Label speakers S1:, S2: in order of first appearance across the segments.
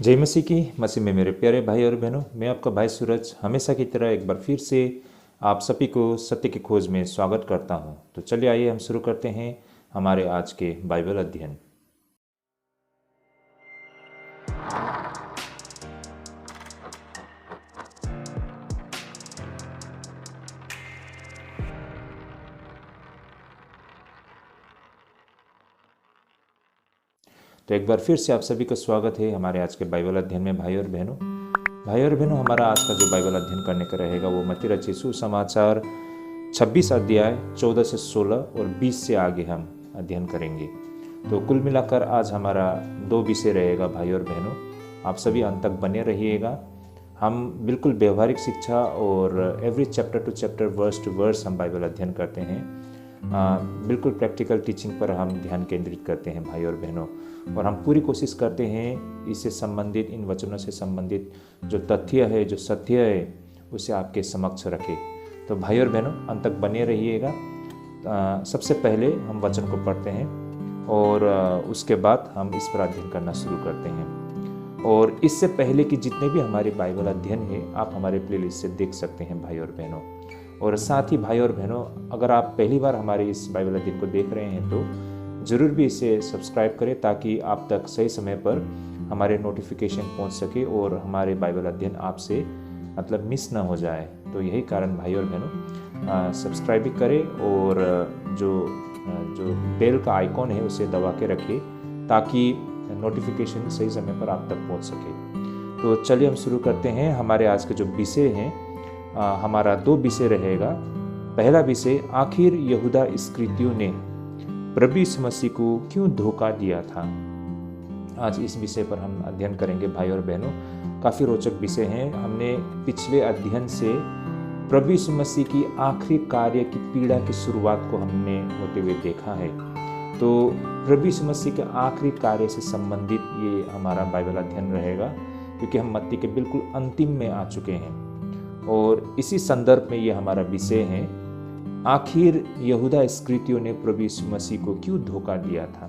S1: जय मसीह की। मसीह में मेरे प्यारे भाई और बहनों, मैं आपका भाई सूरज हमेशा की तरह एक बार फिर से आप सभी को सत्य की खोज में स्वागत करता हूं। तो चलिए आइए हम शुरू करते हैं हमारे आज के बाइबल अध्ययन। तो एक बार फिर से आप सभी का स्वागत है हमारे आज के बाइबल अध्ययन में। भाई और बहनों, हमारा आज का जो बाइबल अध्ययन करने का रहेगा वो मत्ती रचित सुसमाचार 26 अध्याय 14 से 16 और 20 से आगे हम अध्ययन करेंगे। तो कुल मिलाकर आज हमारा 2 विषय रहेगा। भाई और बहनों, आप सभी अंत तक बने रहिएगा। हम बिल्कुल व्यवहारिक शिक्षा और every chapter to chapter, verse to verse हम बाइबल अध्ययन करते हैं। बिल्कुल प्रैक्टिकल टीचिंग पर हम ध्यान केंद्रित करते हैं भाई और बहनों, और हम पूरी कोशिश करते हैं इससे संबंधित, इन वचनों से संबंधित जो तथ्य है, जो सत्य है, उसे आपके समक्ष रखें। तो भाई और बहनों, अंत तक बने रहिएगा। सबसे पहले हम वचन को पढ़ते हैं और उसके बाद हम इस पर अध्ययन करना शुरू करते हैं। और इससे पहले कि जितने भी हमारे बाइबल अध्ययन है आप हमारे प्लेलिस्ट से देख सकते हैं भाई और बहनों। और साथ ही भाई और बहनों, अगर आप पहली बार हमारे इस बाइबल अध्ययन को देख रहे हैं तो ज़रूर भी इसे सब्सक्राइब करें ताकि आप तक सही समय पर हमारे नोटिफिकेशन पहुंच सके और हमारे बाइबल अध्ययन आपसे मिस ना हो जाए। तो यही कारण भाई और बहनों, सब्सक्राइब भी करें और जो बेल का आइकॉन है उसे दबा के रखिए ताकि नोटिफिकेशन सही समय पर आप तक पहुंच सके। तो चलिए हम शुरू करते हैं। हमारे आज के जो विषय हैं, हमारा 2 विषय रहेगा। पहला विषय, आखिर यहूदा इस्करियोती ने प्रभु यीशु मसीह को क्यों धोखा दिया था। आज इस विषय पर हम अध्ययन करेंगे भाई और बहनों। काफ़ी रोचक विषय हैं। हमने पिछले अध्ययन से प्रभु यीशु मसीह की आखिरी कार्य की पीड़ा की शुरुआत को हमने होते हुए देखा है। तो प्रभु यीशु मसीह के आखिरी कार्य से संबंधित ये हमारा बाइबल अध्ययन रहेगा, क्योंकि हम मत्ती के बिल्कुल अंतिम में आ चुके हैं। और इसी संदर्भ में ये हमारा विषय है, आखिर यहूदा इस्करियोती ने प्रभु यीशु मसीह को क्यों धोखा दिया था।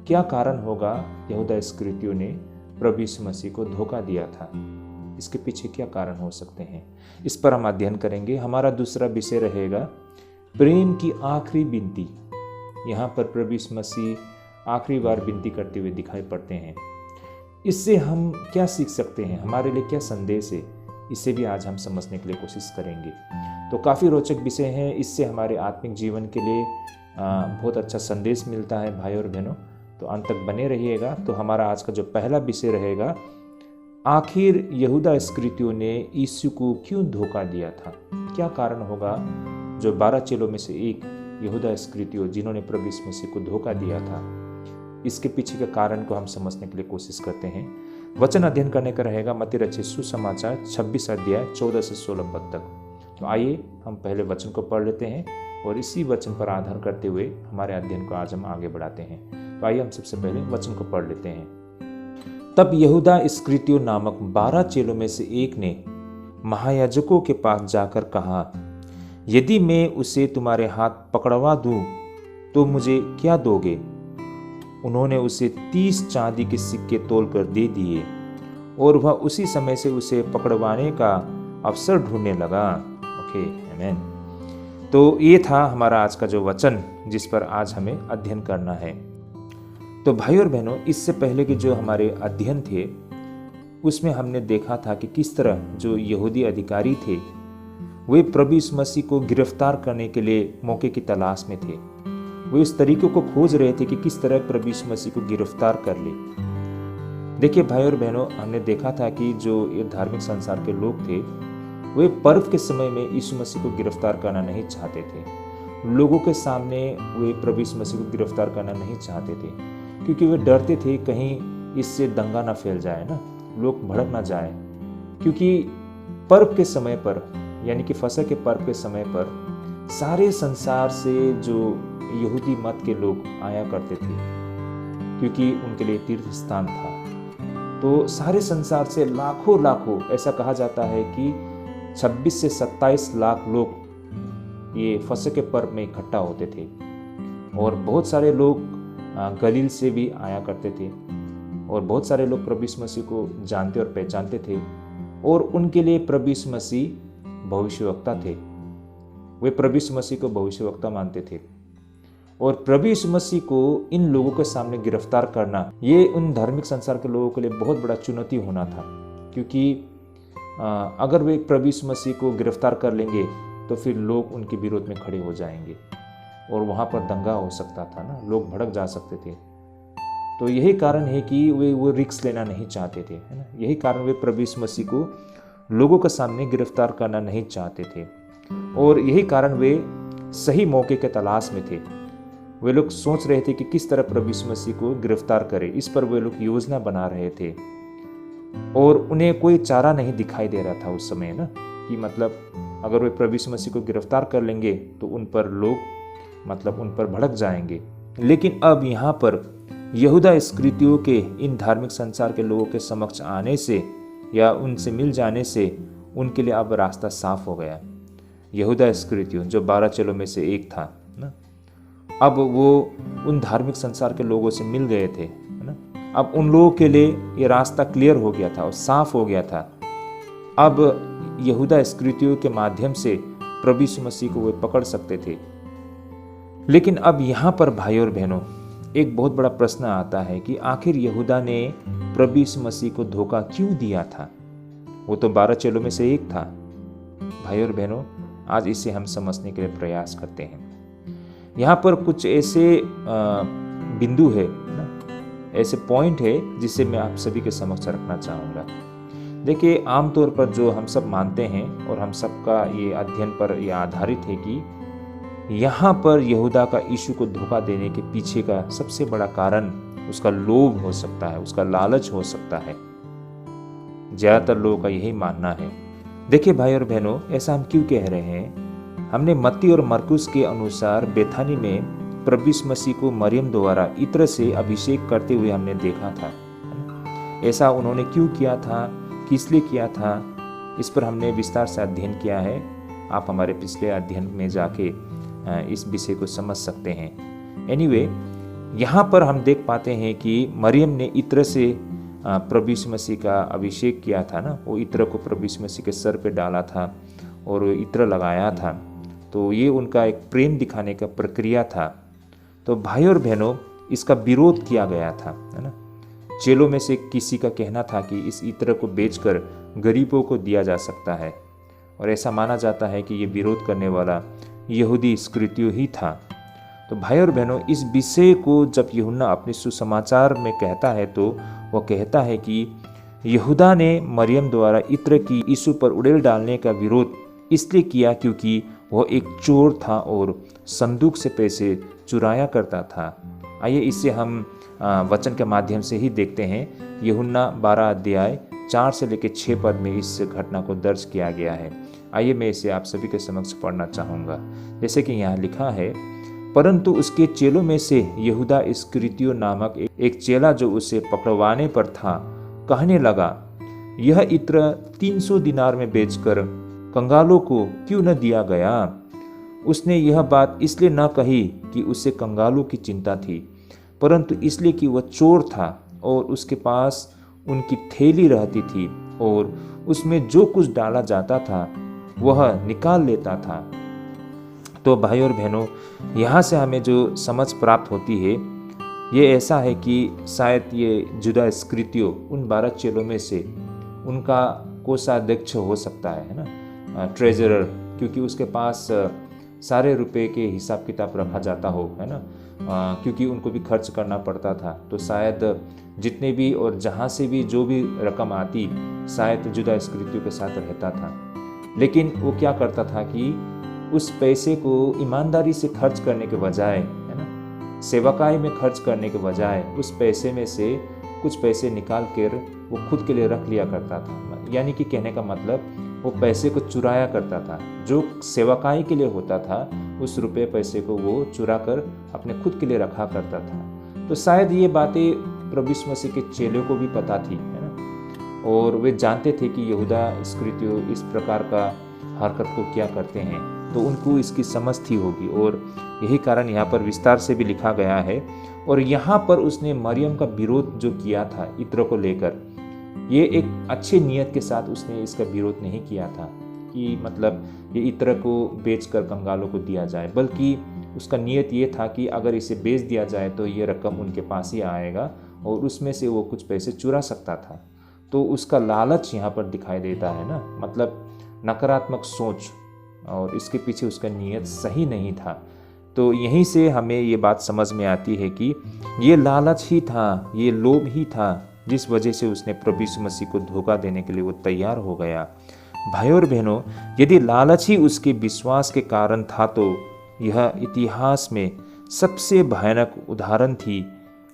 S1: क्या कारण होगा यहूदा इस्करियोती ने प्रभु यीशु मसीह को धोखा दिया था, इसके पीछे क्या कारण हो सकते हैं, इस पर हम अध्ययन करेंगे। हमारा दूसरा विषय रहेगा, प्रेम की आखिरी विनती। यहाँ पर प्रभु यीशु मसीह आखिरी बार विनती करते हुए दिखाई पड़ते हैं। इससे हम क्या सीख सकते हैं, हमारे लिए क्या संदेश है, इसे भी आज हम समझने के लिए कोशिश करेंगे। तो काफ़ी रोचक विषय हैं। इससे हमारे आत्मिक जीवन के लिए बहुत अच्छा संदेश मिलता है भाई और बहनों। तो अंत तक बने रहिएगा। तो हमारा आज का जो पहला विषय रहेगा, आखिर यहूदा इस्करियोती ने यीशु को क्यों धोखा दिया था। क्या कारण होगा जो 12 चेलों में से एक यहूदा इस्करियोती, जिन्होंने प्रभु यीशु मसीह को धोखा दिया था, इसके पीछे के कारण को हम समझने के लिए कोशिश करते हैं। वचन अध्ययन करने का रहेगा मत्ती रचित सुसमाचार 26 अध्याय 14 से 16 पद तक। तो आइए हम पहले वचन को पढ़ लेते हैं और इसी वचन पर आधार करते हुए हमारे अध्ययन को आज हम आगे बढ़ाते हैं। तो आइए हम सबसे पहले वचन को पढ़ लेते हैं। तब यहूदा इस्करियोती नामक 12 चेलों में से एक ने महायाजकों के पास जाकर कहा, यदि मैं उसे तुम्हारे हाथ पकड़वा दूं तो मुझे क्या दोगे। उन्होंने उसे 30 चांदी के सिक्के तोलकर दे दिए और वह उसी समय से उसे पकड़वाने का अवसर ढूंढने लगा। ओके, आमीन। तो ये था हमारा आज का जो वचन, जिस पर आज हमें अध्ययन करना है। तो भाई और बहनों, इससे पहले के जो हमारे अध्ययन थे उसमें हमने देखा था कि किस तरह जो यहूदी अधिकारी थे वे प्रभु यीशु मसीह को गिरफ्तार करने के लिए मौके की तलाश में थे। वे उस तरीके को खोज रहे थे कि किस तरह प्रभु यीशु मसीह को गिरफ्तार कर ले। देखिए भाई और बहनों, हमने देखा था कि जो ये धार्मिक संसार के लोग थे वे पर्व के समय में यीशु मसीह को गिरफ्तार करना नहीं चाहते थे। लोगों के सामने वे प्रभु यीशु मसीह को गिरफ्तार करना नहीं चाहते थे, क्योंकि वे डरते थे कहीं इससे दंगा ना फैल जाए ना, लोग भड़क ना जाए। क्योंकि पर्व के समय पर, यानी कि फसह के पर्व के समय पर सारे संसार से जो यहूदी मत के लोग आया करते थे, क्योंकि उनके लिए तीर्थ स्थान था। तो सारे संसार से लाखों, ऐसा कहा जाता है कि 26 से 27 लाख लोग ये फसह के पर्व में इकट्ठा होते थे। और बहुत सारे लोग गलील से भी आया करते थे और बहुत सारे लोग प्रभु यीशु मसीह को जानते और पहचानते थे और उनके लिए प्रभु यीशु मसीह भविष्यवक्ता थे। वे प्रभु यीशु मसीह को भविष्यवक्ता मानते थे और प्रभु यीशु मसीह को इन लोगों के सामने गिरफ्तार करना, ये उन धार्मिक संसार के लोगों के लिए बहुत बड़ा चुनौती होना था, क्योंकि अगर वे प्रभु यीशु मसीह को गिरफ्तार कर लेंगे तो फिर लोग उनके विरोध में खड़े हो जाएंगे और वहाँ पर दंगा हो सकता था ना, लोग भड़क जा सकते थे। तो यही कारण है कि वे वो रिस्क लेना नहीं चाहते थे, है ना। यही कारण वे प्रभु यीशु मसीह को लोगों के सामने गिरफ्तार करना नहीं चाहते थे और यही कारण वे सही मौके के तलाश में थे। वे लोग सोच रहे थे कि किस तरह प्रभु यीशु मसीह को गिरफ्तार करें, इस पर वे लोग योजना बना रहे थे और उन्हें कोई चारा नहीं दिखाई दे रहा था उस समय ना, कि मतलब अगर वे प्रभु यीशु मसीह को गिरफ्तार कर लेंगे तो उन पर लोग मतलब उन पर भड़क जाएंगे। लेकिन अब यहाँ पर यहूदा इस्करियोती के इन धार्मिक संसार के लोगों के समक्ष आने से या उनसे मिल जाने से उनके लिए अब रास्ता साफ हो गया। यहूदा इस्करियोती जो 12 चेलों में से एक था ना, अब वो उन धार्मिक संसार के लोगों से मिल गए थे, है ना। अब उन लोगों के लिए ये रास्ता क्लियर हो गया था और साफ हो गया था। अब यहूदा इस्करियोती के माध्यम से प्रभु यीशु मसीह को वे पकड़ सकते थे। लेकिन अब यहाँ पर भाई और बहनों एक बहुत बड़ा प्रश्न आता है कि आखिर यहूदा ने प्रभु यीशु मसीह को धोखा क्यों दिया था? वो तो 12 चेलों में से एक था। भाई और बहनों, आज इसे हम समझने के लिए प्रयास करते हैं। यहाँ पर कुछ ऐसे बिंदु है ना, ऐसे पॉइंट है जिसे मैं आप सभी के समक्ष रखना चाहूँगा। देखिए, आमतौर पर जो हम सब मानते हैं और हम सबका ये अध्ययन पर यह आधारित है कि यहाँ पर यहूदा का यीशु को धोखा देने के पीछे का सबसे बड़ा कारण उसका लोभ हो सकता है, उसका लालच हो सकता है। ज्यादातर लोगों का यही मानना है। देखिए भाई और बहनों, ऐसा हम क्यों कह रहे हैं? हमने मत्ती और मरकुस के अनुसार बेथानी में प्रभु यीशु मसीह को मरियम द्वारा इत्र से अभिषेक करते हुए हमने देखा था। ऐसा उन्होंने क्यों किया था, किस लिए किया था, इस पर हमने विस्तार से अध्ययन किया है। आप हमारे पिछले अध्ययन में जाके इस विषय को समझ सकते हैं। एनीवे, यहाँ पर हम देख पाते हैं कि मरियम ने इत्र से प्रभु यीशु मसीह का अभिषेक किया था ना, वो इत्र को प्रभु यीशु मसीह के सर पे डाला था और इत्र लगाया था। तो ये उनका एक प्रेम दिखाने का प्रक्रिया था। तो भाई और बहनों, इसका विरोध किया गया था, है ना। चेलों में से किसी का कहना था कि इस इत्र को बेचकर गरीबों को दिया जा सकता है और ऐसा माना जाता है कि ये विरोध करने वाला यहूदी इस्करियोती ही था। तो भाई और बहनों, इस विषय को जब यूहन्ना अपने सुसमाचार में कहता है तो वह कहता है कि यहूदा ने मरियम द्वारा इत्र की यीशु पर उड़ेल डालने का विरोध इसलिए किया क्योंकि वह एक चोर था और संदूक से पैसे चुराया करता था। आइए इसे हम वचन के माध्यम से ही देखते हैं। यूहन्ना 12 अध्याय 4 से लेकर 6 पद में इस घटना को दर्ज किया गया है। आइए मैं इसे आप सभी के समक्ष पढ़ना चाहूँगा। जैसे कि यहाँ लिखा है, परंतु उसके चेलों में से यहूदा इस्करियोती नामक एक चेला जो उसे पकड़वाने पर था, कहने लगा, यह इत्र 300 दिनार में बेचकर कंगालों को क्यों न दिया गया? उसने यह बात इसलिए न कही कि उसे कंगालों की चिंता थी, परंतु इसलिए कि वह चोर था और उसके पास उनकी थैली रहती थी और उसमें जो कुछ डाला जाता था वह निकाल लेता था। तो भाई और बहनों, यहाँ से हमें जो समझ प्राप्त होती है ये ऐसा है कि शायद ये यहूदा इस्करियोती उन 12 चेलों में से उनका कोषाध्यक्ष हो सकता है ना, ट्रेजरर, क्योंकि उसके पास सारे रुपए के हिसाब किताब रखा जाता हो, है ना, क्योंकि उनको भी खर्च करना पड़ता था। तो शायद जितने भी और जहाँ से भी जो भी रकम आती शायद यहूदा इस्करियोती के साथ रहता था। लेकिन वो क्या करता था कि उस पैसे को ईमानदारी से खर्च करने के बजाय, है ना, सेवकाई में खर्च करने के बजाय उस पैसे में से कुछ पैसे निकाल कर वो खुद के लिए रख लिया करता था। यानी कि कहने का मतलब वो पैसे को चुराया करता था। जो सेवकाई के लिए होता था उस रुपए पैसे को वो चुरा कर अपने खुद के लिए रखा करता था। तो शायद ये बातें प्रभु यीशु मसीह के चेलों को भी पता थी, है ना, और वे जानते थे कि यहूदा इस्करियोती इस प्रकार का हरकत को क्या करते हैं। तो उनको इसकी समझ थी होगी, और यही कारण यहाँ पर विस्तार से भी लिखा गया है। और यहाँ पर उसने मरियम का विरोध जो किया था इत्र को लेकर, ये एक अच्छे नियत के साथ उसने इसका विरोध नहीं किया था कि मतलब ये इत्र को बेचकर कंगालों को दिया जाए, बल्कि उसका नियत ये था कि अगर इसे बेच दिया जाए तो ये रकम उनके पास ही आएगा और उसमें से वो कुछ पैसे चुरा सकता था। तो उसका लालच यहाँ पर दिखाई देता है ना, मतलब नकारात्मक सोच, और इसके पीछे उसका नियत सही नहीं था। तो यहीं से हमें ये बात समझ में आती है कि ये लालच ही था, ये लोभ ही था जिस वजह से उसने प्रभु यीशु मसीह को धोखा देने के लिए वो तैयार हो गया। भाई और बहनों, यदि लालच ही उसके विश्वास के कारण था तो यह इतिहास में सबसे भयानक उदाहरण थी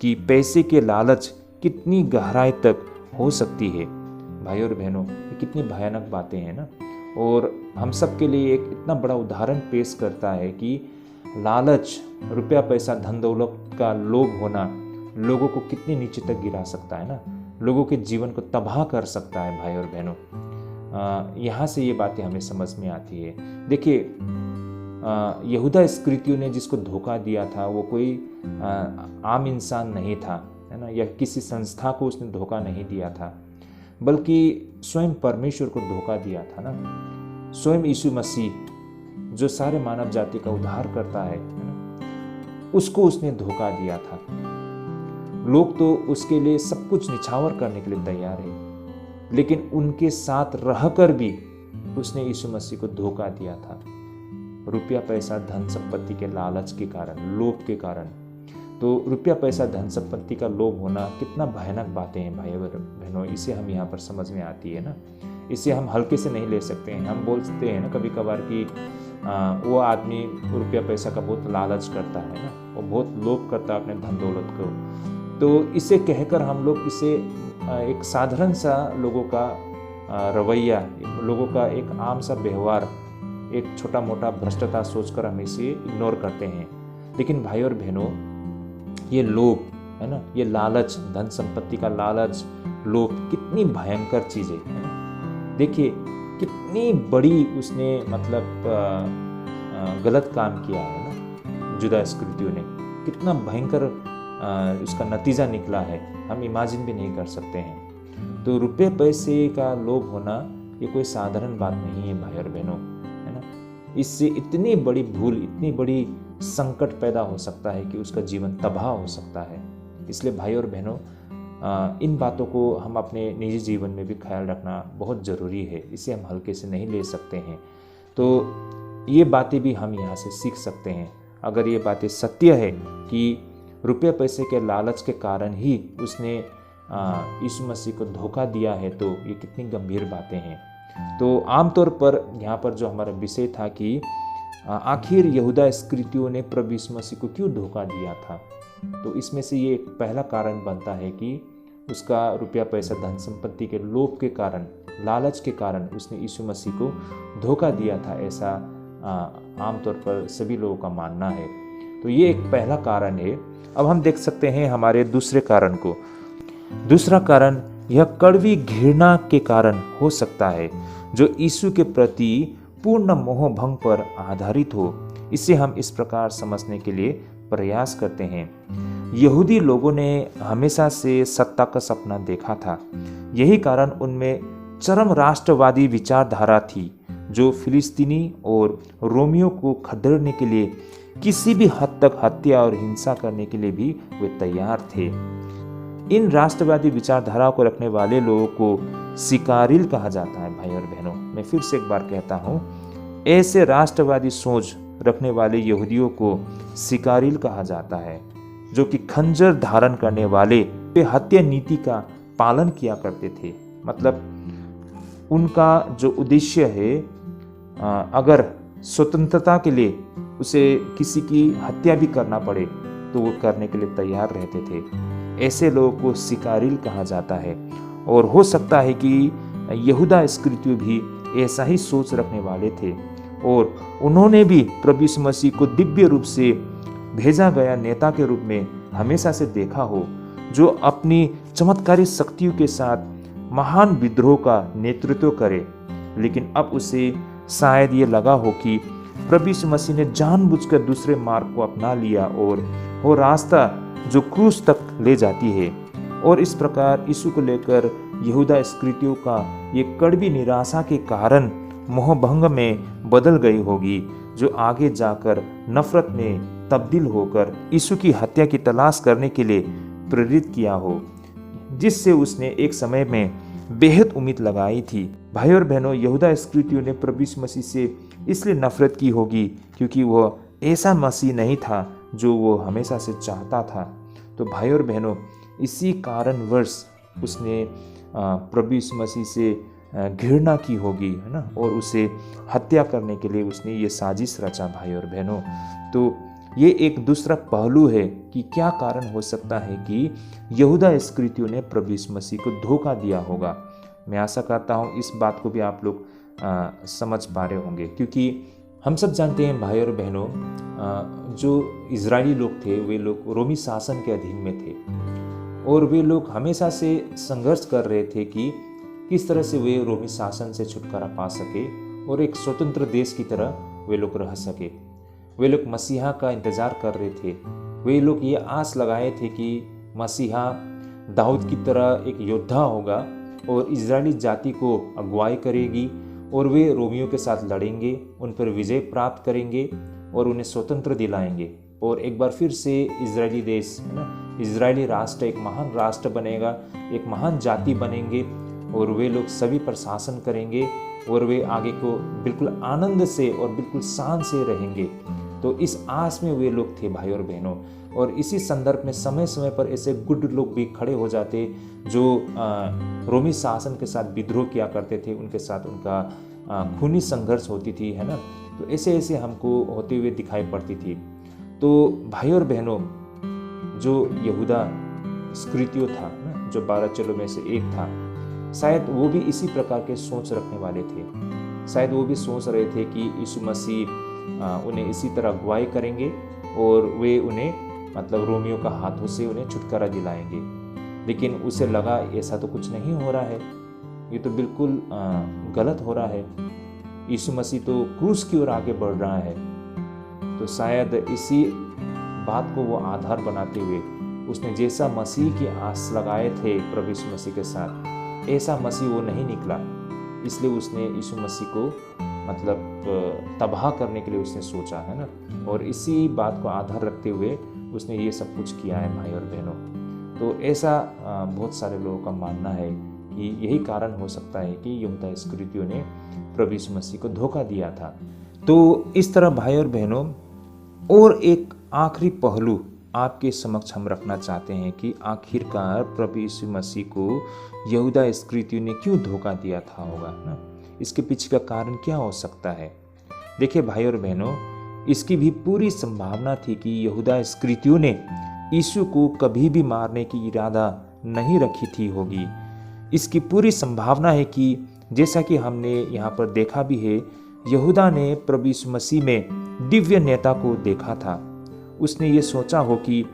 S1: कि पैसे के लालच कितनी गहराई तक हो सकती है। भाई और बहनों, ये कितनी भयानक बातें हैं ना, और हम सब के लिए एक इतना बड़ा उदाहरण पेश करता है कि लालच, रुपया पैसा, धन दौलत का लोभ होना लोगों को कितनी नीचे तक गिरा सकता है ना, लोगों के जीवन को तबाह कर सकता है। भाई और बहनों, यहाँ से ये बातें हमें समझ में आती है। देखिए, यहूदा इस्करियोती ने जिसको धोखा दिया था वो कोई आम इंसान नहीं था, है ना, या किसी संस्था को उसने धोखा नहीं दिया था, बल्कि स्वयं परमेश्वर को धोखा दिया था ना। स्वयं यीशु मसीह जो सारे मानव जाति का उद्धार करता है ना, उसको उसने धोखा दिया था। लोग तो उसके लिए सब कुछ निछावर करने के लिए तैयार है, लेकिन उनके साथ रहकर भी उसने यीशु मसीह को धोखा दिया था, रुपया पैसा धन संपत्ति के लालच के कारण, लोभ के कारण। तो रुपया पैसा धन संपत्ति का लोभ होना कितना भयानक बातें हैं भाई और बहनों, इसे हम यहाँ पर समझ में आती है ना। इसे हम हल्के से नहीं ले सकते हैं। हम बोलते हैं ना कभी कभार कि वो आदमी रुपया पैसा का बहुत लालच करता है ना, वो बहुत लोभ करता है अपने धन दौलत को। तो इसे कहकर हम लोग इसे एक साधारण सा लोगों का रवैया, लोगों का एक आम सा व्यवहार, एक छोटा मोटा भ्रष्टता सोचकर हम इसे इग्नोर करते हैं। लेकिन भाई और बहनों, ये लोभ है ना, ये लालच, धन संपत्ति का लालच, लोभ कितनी भयंकर चीज़ है ना। देखिए कितनी बड़ी उसने मतलब गलत काम किया है ना यहूदा इस्करियोती ने, कितना भयंकर उसका नतीजा निकला है, हम इमेजिन भी नहीं कर सकते हैं। तो रुपये पैसे का लोभ होना ये कोई साधारण बात नहीं है भाई और बहनों, है ना। इससे इतनी बड़ी भूल, इतनी बड़ी संकट पैदा हो सकता है कि उसका जीवन तबाह हो सकता है। इसलिए भाई और बहनों, इन बातों को हम अपने निजी जीवन में भी ख्याल रखना बहुत ज़रूरी है, इसे हम हल्के से नहीं ले सकते हैं। तो ये बातें भी हम यहाँ से सीख सकते हैं। अगर ये बातें सत्य है कि रुपये पैसे के लालच के कारण ही उसने यीशु मसीह को धोखा दिया है, तो ये कितनी गंभीर बातें हैं। तो आमतौर पर यहाँ पर जो हमारा विषय था कि आखिर यहूदा इस्करियोती ने प्रभु यीशु मसीह को क्यों धोखा दिया था, तो इसमें से ये एक पहला कारण बनता है कि उसका रुपया पैसा धन संपत्ति के लोभ के कारण, लालच के कारण उसने यीशु मसीह को धोखा दिया था, ऐसा आमतौर पर सभी लोगों का मानना है। तो ये एक पहला कारण है। अब हम देख सकते हैं हमारे दूसरे कारण को। दूसरा कारण यह कड़वी घृणा के कारण हो सकता है, जो यीशु के प्रति पूर्ण मोह भंग पर आधारित हो। इसे हम इस प्रकार समझने के लिए प्रयास करते हैं। यहूदी लोगों ने हमेशा से सत्ता का सपना देखा था, यही कारण उनमें चरम राष्ट्रवादी विचारधारा थी, जो फिलिस्तीनी और रोमियों को खदेड़ने के लिए किसी भी हद तक हत्या और हिंसा करने के लिए भी वे तैयार थे। इन राष्ट्रवादी विचारधारा को रखने वाले लोगों को सिकारिल कहा जाता है। भाई और बहनों, मैं फिर से एक बार कहता हूँ, ऐसे राष्ट्रवादी सोच रखने वाले यहूदियों को सिकारिल कहा जाता है, जो कि खंजर धारण करने वाले वे हत्या नीति का पालन किया करते थे। मतलब उनका जो उद्देश्य है, अगर स्वतंत्रता के लिए उसे किसी की हत्या भी करना पड़े तो वो करने के लिए तैयार रहते थे। ऐसे लोगों को सिकारिल कहा जाता है। और हो सकता है कि यहूदा इस्करियोती भी ऐसा ही सोच रखने वाले थे, और उन्होंने भी प्रभु यीशु मसीह को दिव्य रूप से भेजा गया नेता के रूप में हमेशा से देखा हो, जो अपनी चमत्कारी शक्तियों के साथ महान विद्रोह का नेतृत्व करे। लेकिन अब उसे शायद ये लगा हो कि प्रभु यीशु मसीह ने जानबूझकर दूसरे मार्ग को अपना लिया और वो रास्ता जो क्रूस तक ले जाती है। और इस प्रकार यीशु को लेकर यहूदा इस्करियोती का ये कड़वी निराशा के कारण मोहभंग में बदल गई होगी, जो आगे जाकर नफरत में तब्दील होकर यीशु की हत्या की तलाश करने के लिए प्रेरित किया हो, जिससे उसने एक समय में बेहद उम्मीद लगाई थी। भाई और बहनों, यहूदा इस्करियोती ने प्रभु यीशु मसीह से इसलिए नफरत की होगी क्योंकि वह ऐसा मसीह नहीं था जो वो हमेशा से चाहता था। तो भाई और बहनों, इसी कारणवश उसने प्रभु यीशु मसीह से घृणा की होगी, है ना, और उसे हत्या करने के लिए उसने ये साजिश रचा। भाई और बहनों, तो ये एक दूसरा पहलू है कि क्या कारण हो सकता है कि यहूदा इस्करियोती ने प्रभु यीशु मसीह को धोखा दिया होगा। मैं आशा करता हूँ इस बात को भी आप लोग समझ पा रहे होंगे, क्योंकि हम सब जानते हैं भाई और बहनों, जो इजरायली लोग थे वे लोग रोमी शासन के अधीन में थे और वे लोग हमेशा से संघर्ष कर रहे थे कि किस तरह से वे रोमी शासन से छुटकारा पा सके और एक स्वतंत्र देश की तरह वे लोग रह सके। वे लोग मसीहा का इंतजार कर रहे थे। वे लोग ये आस लगाए थे कि मसीहा दाऊद की तरह एक योद्धा होगा और इजरायली जाति को अगुवाई करेगी और वे रोमियों के साथ लड़ेंगे, उन पर विजय प्राप्त करेंगे और उन्हें स्वतंत्र दिलाएंगे और एक बार फिर से इजरायली देश, है ना, इजरायली राष्ट्र एक महान राष्ट्र बनेगा, एक महान जाति बनेंगे और वे लोग सभी पर शासन करेंगे और वे आगे को बिल्कुल आनंद से और बिल्कुल शान से रहेंगे। तो इस आस में वे लोग थे भाई और बहनों। और इसी संदर्भ में समय समय पर ऐसे गुड लोग भी खड़े हो जाते जो रोमी शासन के साथ विद्रोह किया करते थे, उनके साथ उनका खूनी संघर्ष होती थी, है ना। तो ऐसे ऐसे हमको होते हुए दिखाई पड़ती थी। तो भाई और बहनों, जो यहूदा इस्करियोती था ना, जो 12 चेलों में से एक था, शायद वो भी इसी प्रकार के सोच रखने वाले थे। शायद वो भी सोच रहे थे कि यीशु मसीह उन्हें इसी तरह अगुवाई करेंगे और वे उन्हें मतलब रोमियों का हाथों से उन्हें छुटकारा दिलाएंगे। लेकिन उसे लगा ऐसा तो कुछ नहीं हो रहा है, ये तो बिल्कुल गलत हो रहा है। यीशु मसीह तो क्रूस की ओर आगे बढ़ रहा है। तो शायद इसी बात को वो आधार बनाते हुए उसने जैसा मसीह की आस लगाए थे प्रभु यीशु मसीह के साथ, ऐसा मसीह वो नहीं निकला। इसलिए उसने यीशु मसीह को मतलब तबाह करने के लिए उसने सोचा, है ना। और इसी बात को आधार रखते हुए उसने ये सब कुछ किया है भाई और बहनों। तो ऐसा बहुत सारे लोगों का मानना है कि यही कारण हो सकता है कि यहूदा इस्करियोती ने प्रभु यीशु मसीह को धोखा दिया था। तो इस तरह भाई और बहनों, और एक आखिरी पहलू आपके समक्ष हम रखना चाहते हैं कि आखिरकार प्रभु यीशु मसीह को यहूदा इस्करियोती ने क्यों धोखा दिया था होगा ना। इसके पीछे का कारण क्या हो सकता है? देखिए भाई और बहनों, इसकी भी पूरी संभावना थी कि यहूदा इस्करियोती ने यीशु को कभी भी मारने की इरादा नहीं रखी थी होगी। इसकी पूरी संभावना है कि जैसा कि हमने यहाँ पर देखा भी है, यहूदा ने प्रभु यीशु मसीह में दिव्य नेता को देखा था। उसने ये सोचा हो कि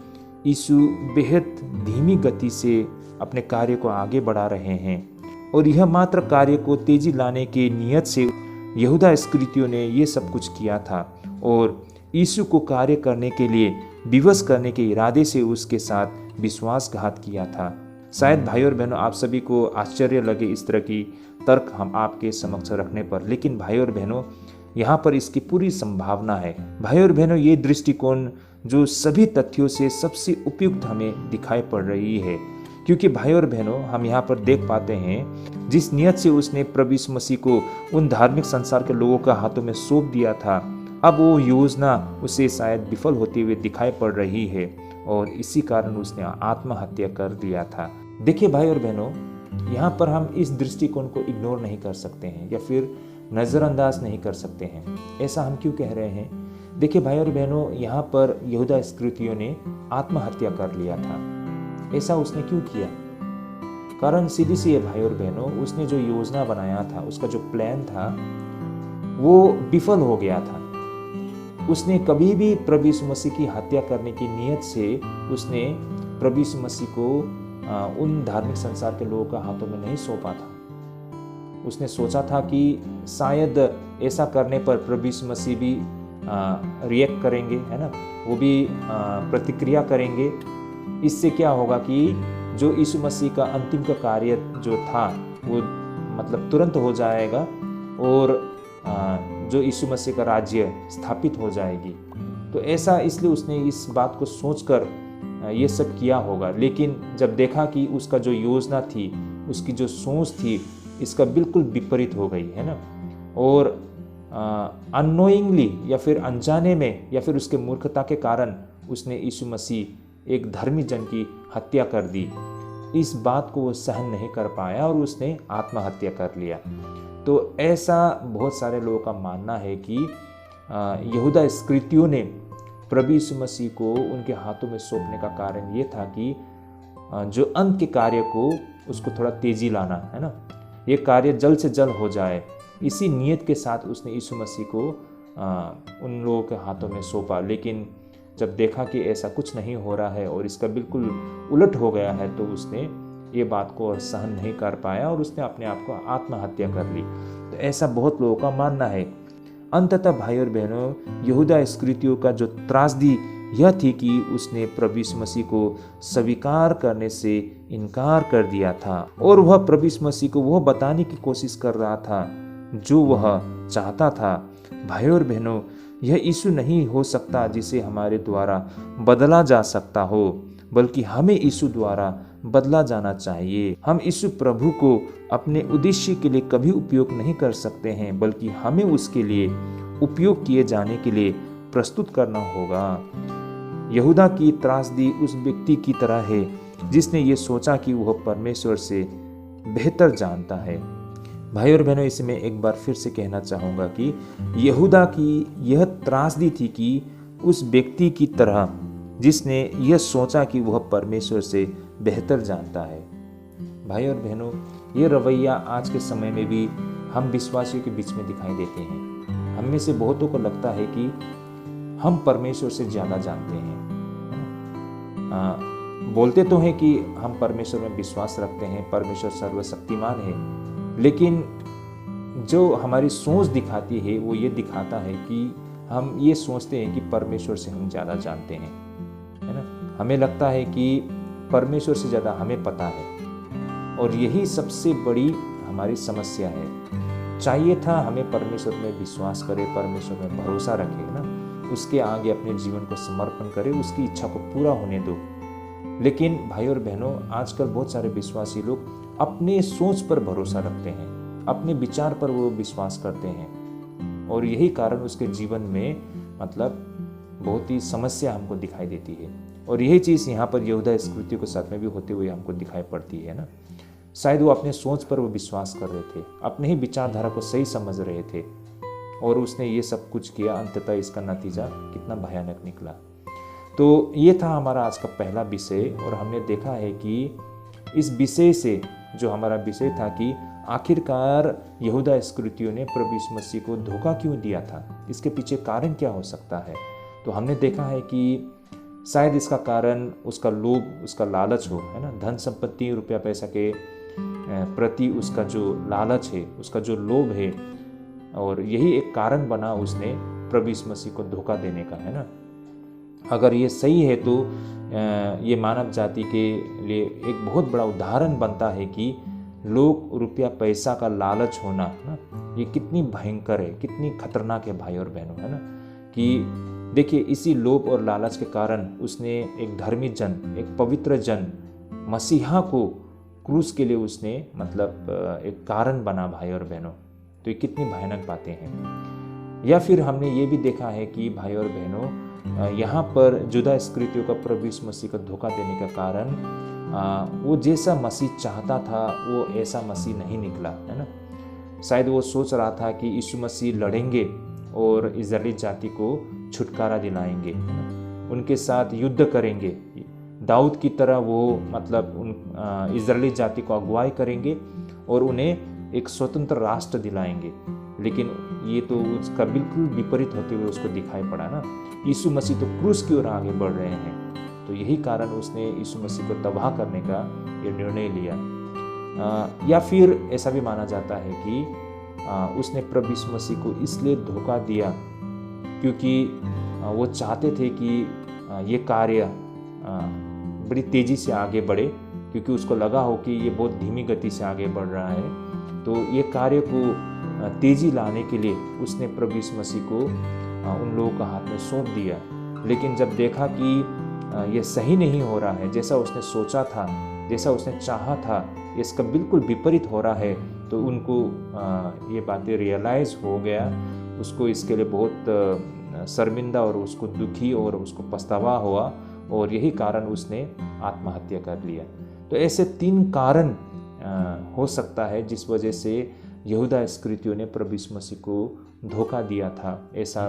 S1: यीशु बेहद धीमी गति से अपने कार्य को आगे बढ़ा रहे हैं और यह मात्र कार्य को तेजी लाने के नियत से यहूदा इस्करियोती ने ये सब कुछ किया था और यीशु को कार्य करने के लिए विवश करने के इरादे से उसके साथ विश्वासघात किया था। शायद भाई और बहनों, आप सभी को आश्चर्य लगे इस तरह की तर्क हम आपके समक्ष रखने पर, लेकिन भाई और बहनों, यहाँ पर इसकी पूरी संभावना है। भाई और बहनों, ये दृष्टिकोण जो सभी तथ्यों से सबसे उपयुक्त हमें दिखाई पड़ रही है, क्योंकि भाई और बहनों, हम यहाँ पर देख पाते हैं जिस नियत से उसने प्रभु यीशु मसीह को उन धार्मिक संसार के लोगों के हाथों में सौंप दिया था, अब वो योजना उसे शायद विफल होते हुए दिखाई पड़ रही है और इसी कारण उसने आत्महत्या कर दिया था। देखिए भाई और बहनों, यहाँ पर हम इस दृष्टिकोण को इग्नोर नहीं कर सकते हैं या फिर नज़रअंदाज नहीं कर सकते हैं। ऐसा हम क्यों कह रहे हैं? देखिए भाई और बहनों, यहाँ पर यहूदा इस्करियोती ने आत्महत्या कर लिया था। ऐसा उसने क्यों किया? कारण सीधी सी है भाई और बहनों, उसने जो योजना बनाया था, उसका जो प्लान था, वो विफल हो गया था। उसने कभी भी प्रभु यीशु मसीह की हत्या करने की नीयत से उसने प्रभु यीशु मसीह को उन धार्मिक संसार के लोगों के हाथों में नहीं सौंपा था। उसने सोचा था कि शायद ऐसा करने पर प्रभु यीशु मसीह भी रिएक्ट करेंगे, है ना, वो भी प्रतिक्रिया करेंगे। इससे क्या होगा कि जो यीशु मसीह का अंतिम का कार्य जो था वो मतलब तुरंत हो जाएगा और जो यीशु मसीह का राज्य स्थापित हो जाएगी। तो ऐसा इसलिए उसने इस बात को सोचकर ये सब किया होगा। लेकिन जब देखा कि उसका जो योजना थी, उसकी जो सोच थी, इसका बिल्कुल विपरीत हो गई, है ना, और अननोइंगली या फिर अनजाने में या फिर उसके मूर्खता के कारण उसने यीशु मसीह एक धर्मी जन की हत्या कर दी। इस बात को वो सहन नहीं कर पाया और उसने आत्महत्या कर लिया। तो ऐसा बहुत सारे लोगों का मानना है कि यहूदा इस्करियोती ने प्रभु यीशु मसीह को उनके हाथों में सौंपने का कारण ये था कि जो अंत के कार्य को उसको थोड़ा तेजी लाना, है ना, ये कार्य जल्द से जल्द हो जाए। इसी नियत के साथ उसने यीशु मसीह को उन लोगों के हाथों में सौंपा। लेकिन जब देखा कि ऐसा कुछ नहीं हो रहा है और इसका बिल्कुल उलट हो गया है, तो उसने ये बात को सहन नहीं कर पाया और उसने अपने आप को आत्महत्या कर ली। तो ऐसा बहुत लोगों का मानना है। अंततः भाई और बहनों, यहूदा इस्करियोती का जो त्रासदी यह थी कि उसने प्रभु यीशु मसीह को स्वीकार करने से इनकार कर दिया था और वह प्रभु यीशु मसीह को वह बताने की कोशिश कर रहा था जो वह चाहता था। भाई और बहनों, यह यीशु नहीं हो सकता जिसे हमारे द्वारा बदला जा सकता हो, बल्कि हमें यीशु द्वारा बदला जाना चाहिए। हम यीशु प्रभु को अपने उद्देश्य के लिए कभी उपयोग नहीं कर सकते हैं, बल्कि हमें उसके लिए उपयोग किए जाने के लिए प्रस्तुत करना होगा। यहूदा की त्रासदी उस व्यक्ति की तरह है जिसने ये सोचा कि वह परमेश्वर से बेहतर जानता है। भाई और बहनों, इसे मैं एक बार फिर से कहना चाहूँगा कि यहूदा की यह त्रासदी थी कि उस व्यक्ति की तरह जिसने यह सोचा कि वह परमेश्वर से बेहतर जानता है। भाई और बहनों, ये रवैया आज के समय में भी हम विश्वासियों के बीच में दिखाई देते हैं। हम में से बहुतों को लगता है कि हम परमेश्वर से ज़्यादा जानते हैं। बोलते तो हैं कि हम परमेश्वर में विश्वास रखते हैं, परमेश्वर सर्वशक्तिमान है, लेकिन जो हमारी सोच दिखाती है वो ये दिखाता है कि हम ये सोचते हैं कि परमेश्वर से हम ज़्यादा जानते हैं, है ना। हमें लगता है कि परमेश्वर से ज़्यादा हमें पता है और यही सबसे बड़ी हमारी समस्या है। चाहिए था हमें परमेश्वर में विश्वास करे, परमेश्वर में भरोसा रखे, ना, उसके आगे अपने जीवन को समर्पण करे, उसकी इच्छा को पूरा होने दो। लेकिन भाई और बहनों, आजकल बहुत सारे विश्वासी लोग अपने सोच पर भरोसा रखते हैं, अपने विचार पर वो विश्वास करते हैं और यही कारण उसके जीवन में मतलब बहुत ही समस्या हमको दिखाई देती है। और यही चीज़ यहाँ पर यहूदा इस्करियोती के साथ में भी होते हुए हमको दिखाई पड़ती है ना। शायद वो अपने सोच पर वो विश्वास कर रहे थे, अपने ही विचारधारा को सही समझ रहे थे और उसने ये सब कुछ किया। अंततः इसका नतीजा कितना भयानक निकला। तो ये था हमारा आज का पहला विषय और हमने देखा है कि इस विषय से जो हमारा विषय था कि आखिरकार यहूदा इस्करियोती ने प्रभु यीशु मसीह को धोखा क्यों दिया था, इसके पीछे कारण क्या हो सकता है। तो हमने देखा है कि शायद इसका कारण उसका लोभ, उसका लालच हो, है ना, धन संपत्ति, रुपया पैसा के प्रति उसका जो लालच है, उसका जो लोभ है, और यही एक कारण बना उसने प्रभु यीशु मसीह को धोखा देने का, है ना। अगर ये सही है तो ये मानव जाति के लिए एक बहुत बड़ा उदाहरण बनता है कि लोग रुपया पैसा का लालच होना ना, ये कितनी भयंकर है, कितनी खतरनाक है भाई और बहनों, है ना। कि देखिए, इसी लोभ और लालच के कारण उसने एक धर्मी जन, एक पवित्र जन मसीहा को क्रूस के लिए उसने मतलब एक कारण बना भाई और बहनों। तो ये कितनी भयानक बातें हैं। या फिर हमने ये भी देखा है कि भाई और बहनों, यहाँ पर यहूदा इस्करियोती का प्रभु यीशु मसीह का धोखा देने का कारण वो जैसा मसीह चाहता था वो ऐसा मसीह नहीं निकला, है ना। शायद वो सोच रहा था कि यीशु मसीह लड़ेंगे और इस्राएली जाति को छुटकारा दिलाएंगे, है ना, उनके साथ युद्ध करेंगे, दाऊद की तरह वो मतलब उन इस्राएली जाति को अगुवाई करेंगे और उन्हें एक स्वतंत्र राष्ट्र दिलाएंगे। लेकिन ये तो उसका बिल्कुल विपरीत होते हुए उसको दिखाई पड़ा ना। यीशु मसीह तो क्रूस की ओर आगे बढ़ रहे हैं। तो यही कारण उसने यीशु मसीह को तबाह करने का ये निर्णय लिया। या फिर ऐसा भी माना जाता है कि उसने प्रभु यीशु मसीह को इसलिए धोखा दिया क्योंकि वो चाहते थे कि ये कार्य बड़ी तेज़ी से आगे बढ़े, क्योंकि उसको लगा हो कि ये बहुत धीमी गति से आगे बढ़ रहा है। तो ये कार्य को तेज़ी लाने के लिए उसने प्रभु यीशु मसीह को उन लोगों का हाथ में सौंप दिया। लेकिन जब देखा कि ये सही नहीं हो रहा है, जैसा उसने सोचा था, जैसा उसने चाहा था, इसका बिल्कुल विपरीत हो रहा है, तो उनको ये बातें रियलाइज़ हो गया। उसको इसके लिए बहुत शर्मिंदा और उसको दुखी और उसको पछतावा हुआ, और यही कारण उसने आत्महत्या कर लिया। तो ऐसे 3 कारण हो सकता है जिस वजह से यहूदा इस्करियोती ने प्रभु यीशु मसीह को धोखा दिया था, ऐसा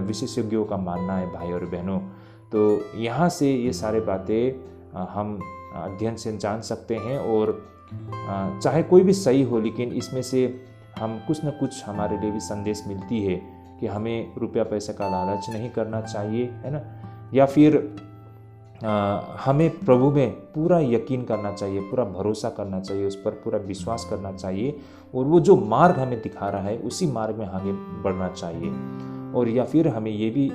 S1: विशेषज्ञों का मानना है भाई और बहनों। तो यहाँ से ये सारे बातें हम अध्ययन से जान सकते हैं, और चाहे कोई भी सही हो, लेकिन इसमें से हम कुछ न कुछ हमारे लिए भी संदेश मिलती है कि हमें रुपया पैसे का लालच नहीं करना चाहिए, है ना, या फिर हमें प्रभु में पूरा यकीन करना चाहिए, पूरा भरोसा करना चाहिए, उस पर पूरा विश्वास करना चाहिए, और वो जो मार्ग हमें दिखा रहा है उसी मार्ग में आगे बढ़ना चाहिए। और या फिर हमें ये भी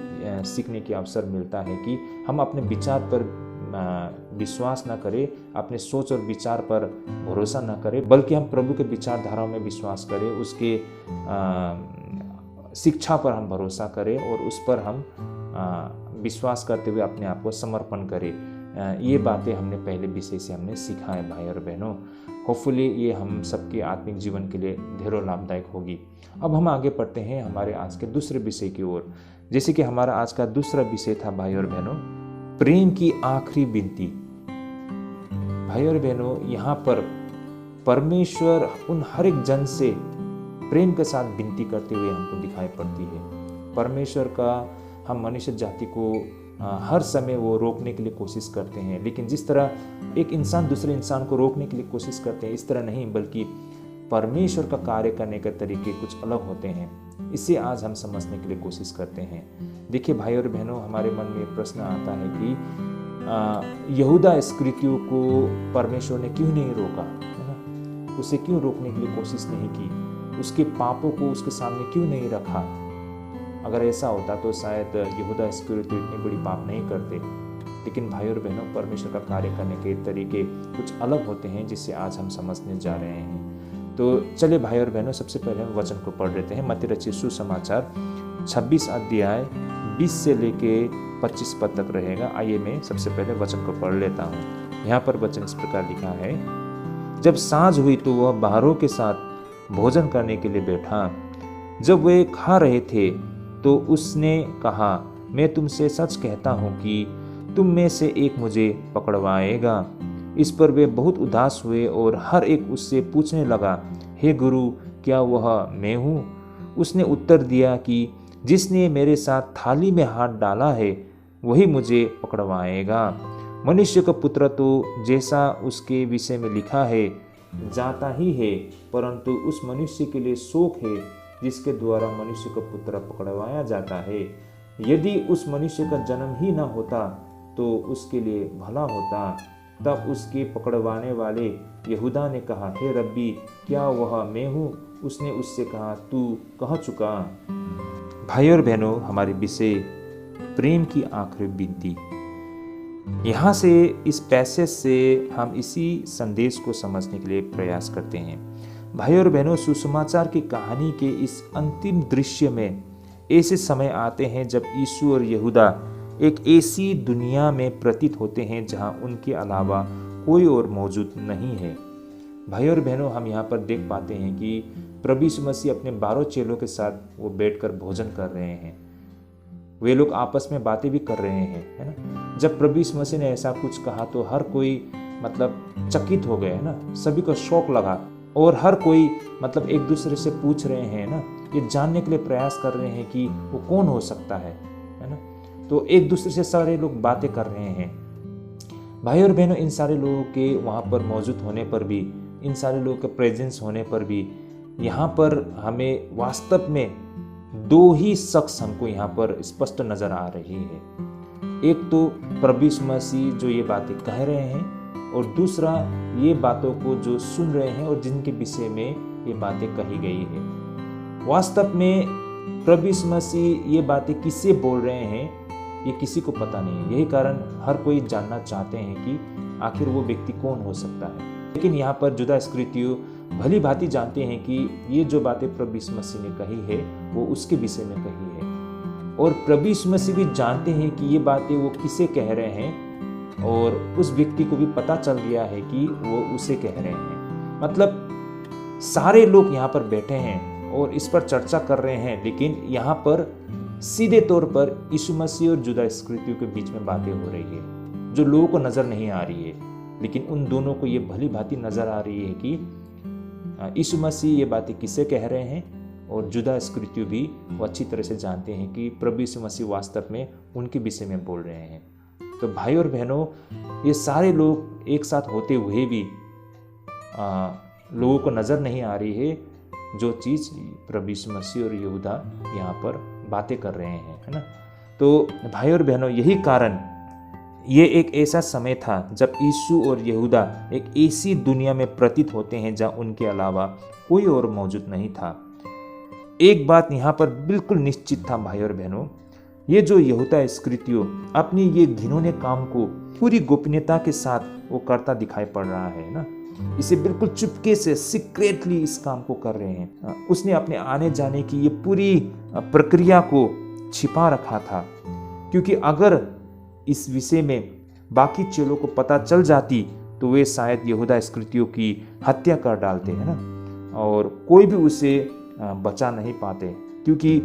S1: सीखने की अवसर मिलता है कि हम अपने विचार पर विश्वास ना करें, अपने सोच और विचार पर भरोसा ना करें, बल्कि हम प्रभु के विचारधाराओं में विश्वास करें, उसके शिक्षा पर हम भरोसा करें, और उस पर हम विश्वास करते हुए अपने आप को समर्पण करें। ये बातें हमने पहले विषय से हमने सीखा है भाई और बहनों। होपफुली ये हम सबके आत्मिक जीवन के लिए ढेरों लाभदायक होगी। अब हम आगे बढ़ते हैं हमारे आज के दूसरे विषय की ओर। जैसे कि हमारा आज का दूसरा विषय था भाई और बहनों, प्रेम की आखिरी विनती। भाई और बहनों, यहाँ पर परमेश्वर उन हर एक जन से प्रेम के साथ विनती करते हुए हमको दिखाई पड़ती है। परमेश्वर का हम मनुष्य जाति को हर समय वो रोकने के लिए कोशिश करते हैं, लेकिन जिस तरह एक इंसान दूसरे इंसान को रोकने के लिए कोशिश करते हैं, इस तरह नहीं, बल्कि परमेश्वर का कार्य करने के तरीके कुछ अलग होते हैं। इसे आज हम समझने के लिए कोशिश करते हैं। देखिए भाई और बहनों, हमारे मन में प्रश्न आता है कि यहूदा इस्करियोती को परमेश्वर ने क्यों नहीं रोका, है ना? उसे क्यों रोकने के लिए कोशिश नहीं की? उसके पापों को उसके सामने क्यों नहीं रखा? अगर ऐसा होता तो शायद यहूदा इस्करियोती इतनी बड़ी पाप नहीं करते। लेकिन भाई और बहनों, परमेश्वर का कार्य करने के तरीके कुछ अलग होते हैं, जिससे आज हम समझने जा रहे हैं। तो चलिए भाई और बहनों, सबसे पहले हम वचन को पढ़ लेते हैं। मत्ती रचित सुसमाचार 26 अध्याय 20 से लेके 25 पद तक रहेगा। आइए मैं सबसे पहले वचन को पढ़ लेता हूँ। यहाँ पर वचन इस प्रकार लिखा है, जब सांझ हुई तो वह बाहरों के साथ भोजन करने के लिए बैठा। जब वे खा रहे थे तो उसने कहा, मैं तुमसे सच कहता हूँ कि तुम में से एक मुझे पकड़वाएगा। इस पर वे बहुत उदास हुए और हर एक उससे पूछने लगा, हे गुरु, क्या वह मैं हूँ? उसने उत्तर दिया कि जिसने मेरे साथ थाली में हाथ डाला है वही मुझे पकड़वाएगा। मनुष्य का पुत्र तो जैसा उसके विषय में लिखा है जाता ही है, परंतु उस मनुष्य के लिए शोक है जिसके द्वारा मनुष्य का पुत्र पकड़वाया जाता है। यदि उस मनुष्य का जन्म ही न होता तो उसके लिए भला होता। तब उसके पकड़वाने वाले यहूदा ने कहा, हे रब्बी, क्या वह मैं हूँ? उसने उससे कहा, तू कह चुका। भाई और बहनों, हमारे विषय प्रेम की आखिरी विनती। यहाँ से इस पैसेज से हम इसी संदेश को समझने के लिए प्रयास करते हैं। भाई और बहनों, सुसमाचार की कहानी के इस अंतिम दृश्य में ऐसे समय आते हैं जब यीशु और यहूदा एक ऐसी दुनिया में प्रतीत होते हैं जहां उनके अलावा कोई और मौजूद नहीं है। भाई और बहनों, हम यहाँ पर देख पाते हैं कि प्रभु यीशु मसीह अपने 12 चेलों के साथ वो बैठकर भोजन कर रहे हैं। वे लोग आपस में बातें भी कर रहे हैं, है ना। जब प्रभु यीशु मसीह ने ऐसा कुछ कहा तो हर कोई चकित हो गए, है ना। सभी को शौक लगा और हर कोई एक दूसरे से पूछ रहे हैं ना, ये जानने के लिए प्रयास कर रहे हैं कि वो कौन हो सकता है ना। तो एक दूसरे से सारे लोग बातें कर रहे हैं। भाई और बहनों, इन सारे लोगों के वहाँ पर मौजूद होने पर भी, इन सारे लोगों के प्रेजेंस होने पर भी यहाँ पर हमें वास्तव में 2 ही शख्स हमको यहाँ पर स्पष्ट नजर आ रही है। एक तो प्रभु यीशु मसीह जो ये बातें कह रहे हैं, और दूसरा ये बातों को जो सुन रहे हैं और जिनके विषय में ये बातें कही गई है। वास्तव में प्रभु यीशु मसीह ये बातें किससे बोल रहे हैं ये किसी को पता नहीं है। यही कारण हर कोई जानना चाहते हैं कि आखिर वो व्यक्ति कौन हो सकता है। लेकिन यहाँ पर जुदा इस्करियोती भली भांति जानते हैं कि ये जो बातें प्रभु यीशु मसीह ने कही है वो उसके विषय में कही है, और प्रभु यीशु मसीह भी जानते हैं कि ये बातें वो किसे कह रहे हैं, और उस व्यक्ति को भी पता चल गया है कि वो उसे कह रहे हैं। मतलब सारे लोग यहाँ पर बैठे हैं और इस पर चर्चा कर रहे हैं, लेकिन यहाँ पर सीधे तौर पर यीशु मसीह और जुदा इस्करियोती के बीच में बातें हो रही है जो लोगों को नजर नहीं आ रही है, लेकिन उन दोनों को ये भली भांति नजर आ रही है कि यीशु मसीह ये बातें किसे कह रहे हैं, और जुदा इस्करियोती भी वो अच्छी तरह से जानते हैं कि प्रभु यीशु मसीह वास्तव में उनके विषय में बोल रहे हैं। तो भाई और बहनों, ये सारे लोग एक साथ होते हुए भी लोगों को नजर नहीं आ रही है जो चीज प्रभु यीशु मसीह और यहूदा यहाँ पर बातें कर रहे हैं, है ना। तो भाई और बहनों, यही कारण ये एक ऐसा समय था जब यीशु और यहूदा एक ऐसी दुनिया में प्रतीत होते हैं जहाँ उनके अलावा कोई और मौजूद नहीं था। एक बात यहाँ पर बिल्कुल निश्चित था भाई और बहनों, ये जो यहूदा इस्करियोती अपनी ये घिनौने काम को पूरी गोपनीयता के साथ वो करता दिखाई पड़ रहा है ना। इसे बिल्कुल चुपके से सीक्रेटली इस काम को कर रहे हैं। उसने अपने आने जाने की ये पूरी प्रक्रिया को छिपा रखा था, क्योंकि अगर इस विषय में बाकी चेलों को पता चल जाती तो वे शायद यहूदा इस्करियोती की हत्या कर डालते हैं ना, और कोई भी उसे बचा नहीं पाते, क्योंकि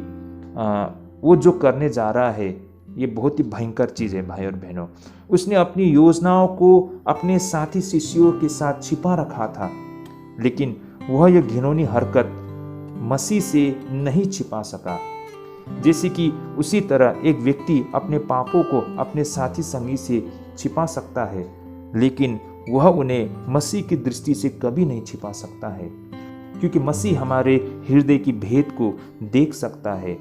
S1: वो जो करने जा रहा है ये बहुत ही भयंकर चीज़ है भाई और बहनों। उसने अपनी योजनाओं को अपने साथी शिष्यों के साथ छिपा रखा था, लेकिन वह यह घिनौनी हरकत मसीह से नहीं छिपा सका। जैसे कि उसी तरह एक व्यक्ति अपने पापों को अपने साथी संगी से छिपा सकता है, लेकिन वह उन्हें मसीह की दृष्टि से कभी नहीं छिपा सकता है, क्योंकि मसीह हमारे हृदय की भेद को देख सकता है।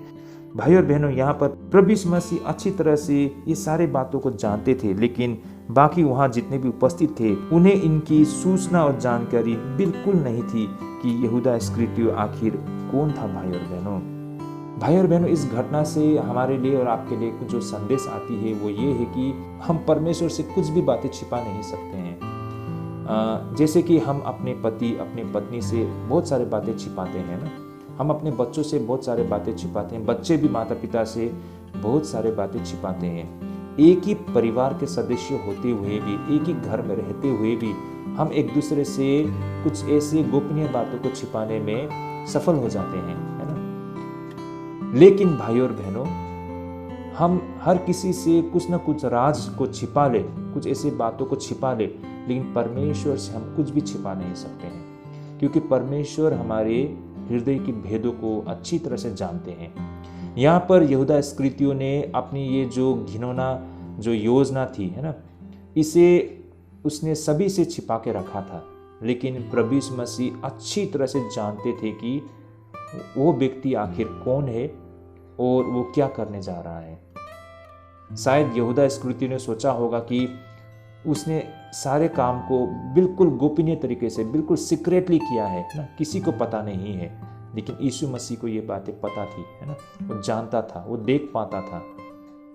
S1: भाई और बहनों, यहाँ पर प्रभु यीशु मसीह अच्छी तरह से ये सारे बातों को जानते थे, लेकिन बाकी वहाँ जितने भी उपस्थित थे उन्हें इनकी सूचना और जानकारी बिल्कुल नहीं थी कि यहूदा इस्करियोती आखिर कौन था। भाई और बहनों, इस घटना से हमारे लिए और आपके लिए जो संदेश आती है वो ये है कि हम परमेश्वर से कुछ भी बातें छिपा नहीं सकते हैं। जैसे कि हम अपने पति अपने पत्नी से बहुत सारे बातें छिपाते हैं ना, हम अपने बच्चों से बहुत सारे बातें छिपाते हैं, बच्चे भी माता पिता से बहुत सारे बातें छिपाते हैं। एक ही परिवार के सदस्य होते हुए भी, एक ही घर में रहते हुए भी हम एक दूसरे से कुछ ऐसी गोपनीय बातों को छिपाने में सफल हो जाते हैं, है ना। लेकिन भाई और बहनों, हम हर किसी से कुछ ना कुछ राज को छिपा ले, कुछ ऐसी बातों को छिपा ले, लेकिन परमेश्वर से हम कुछ भी छिपा नहीं सकते हैं, क्योंकि परमेश्वर हमारे हृदय की भेदों को अच्छी तरह से जानते हैं। यहाँ पर यहूदा इस्करियोती ने अपनी ये जो घिनौना जो योजना थी, है ना, इसे उसने सभी से छिपा के रखा था, लेकिन प्रभु यीशु मसीह अच्छी तरह से जानते थे कि वो व्यक्ति आखिर कौन है और वो क्या करने जा रहा है। शायद यहूदा इस्करियोती ने सोचा होगा कि उसने सारे काम को बिल्कुल गोपनीय तरीके से बिल्कुल सीक्रेटली किया है ना, किसी को पता नहीं है, लेकिन यीशु मसीह को ये बातें पता थी, है ना। वो जानता था, वो देख पाता था,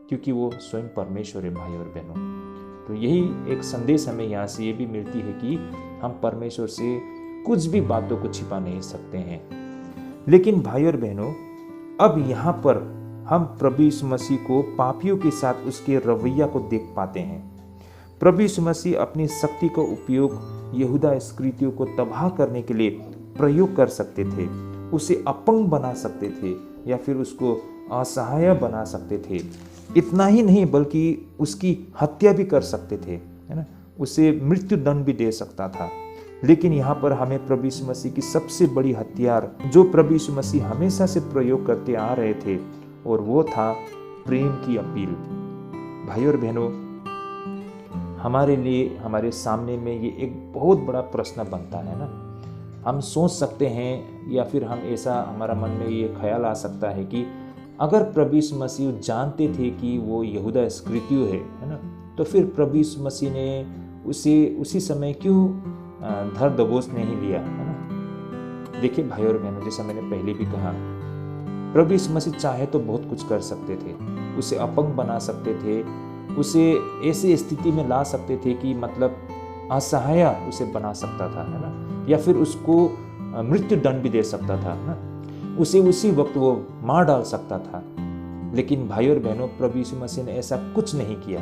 S1: क्योंकि वो स्वयं परमेश्वर है भाई और बहनों। तो यही एक संदेश हमें यहाँ से ये भी मिलती है कि हम परमेश्वर से कुछ भी बातों को छिपा नहीं सकते हैं। लेकिन भाई और बहनों, अब यहाँ पर हम प्रभु यीशु मसीह को पापियों के साथ उसके रवैया को देख पाते हैं। प्रभु यीशु मसीह अपनी शक्ति का उपयोग यहूदा इस्करियोती को तबाह करने के लिए प्रयोग कर सकते थे, उसे अपंग बना सकते थे, या फिर उसको असहाय बना सकते थे। इतना ही नहीं बल्कि उसकी हत्या भी कर सकते थे, है ना, उसे मृत्यु दंड भी दे सकता था। लेकिन यहाँ पर हमें प्रभु यीशु मसीह की सबसे बड़ी हथियार जो प्रभु यीशु मसीह हमेशा से प्रयोग करते आ रहे थे, और वो था प्रेम की अपील। भाई और बहनों, हमारे लिए हमारे सामने में ये एक बहुत बड़ा प्रश्न बनता है ना। हम सोच सकते हैं, या फिर हम ऐसा हमारा मन में ये ख्याल आ सकता है कि अगर प्रभु यीशु मसीह जानते थे कि वो यहूदा इस्करियोती है ना, तो फिर प्रभु यीशु मसीह ने उसी समय क्यों धर दबोच नहीं लिया, है ना। देखिए भाई और बहनों, जैसा मैंने पहले भी कहा, प्रभु यीशु मसीह चाहे तो बहुत कुछ कर सकते थे। उसे अपंग बना सकते थे, उसे ऐसी स्थिति में ला सकते थे कि मतलब असहाय उसे बना सकता था, है ना, या फिर उसको मृत्यु दंड भी दे सकता था, ना, उसे उसी वक्त वो मार डाल सकता था। लेकिन भाई और बहनों, प्रभु यीशु मसीह ने ऐसा कुछ नहीं किया।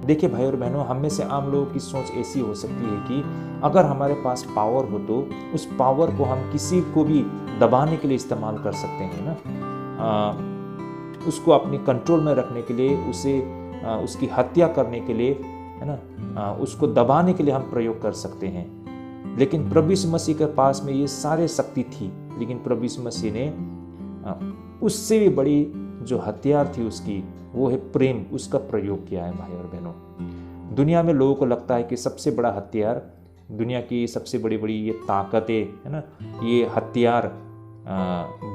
S1: देखिए भाई और बहनों, हम में से आम लोगों की सोच ऐसी हो सकती है कि अगर हमारे पास पावर हो तो उस पावर को हम किसी को भी दबाने के लिए इस्तेमाल कर सकते हैं, ना, उसको अपने कंट्रोल में रखने के लिए, उसकी हत्या करने के लिए, है ना, उसको दबाने के लिए हम प्रयोग कर सकते हैं। लेकिन प्रभु यीशु मसीह के पास में ये सारे शक्ति थी, लेकिन प्रभु यीशु मसीह ने उससे भी बड़ी जो हथियार थी उसकी, वो है प्रेम, उसका प्रयोग किया है। भाई और बहनों, दुनिया में लोगों को लगता है कि सबसे बड़ा हथियार, दुनिया की सबसे बड़ी बड़ी ये ताकतें, है ना, ये हथियार,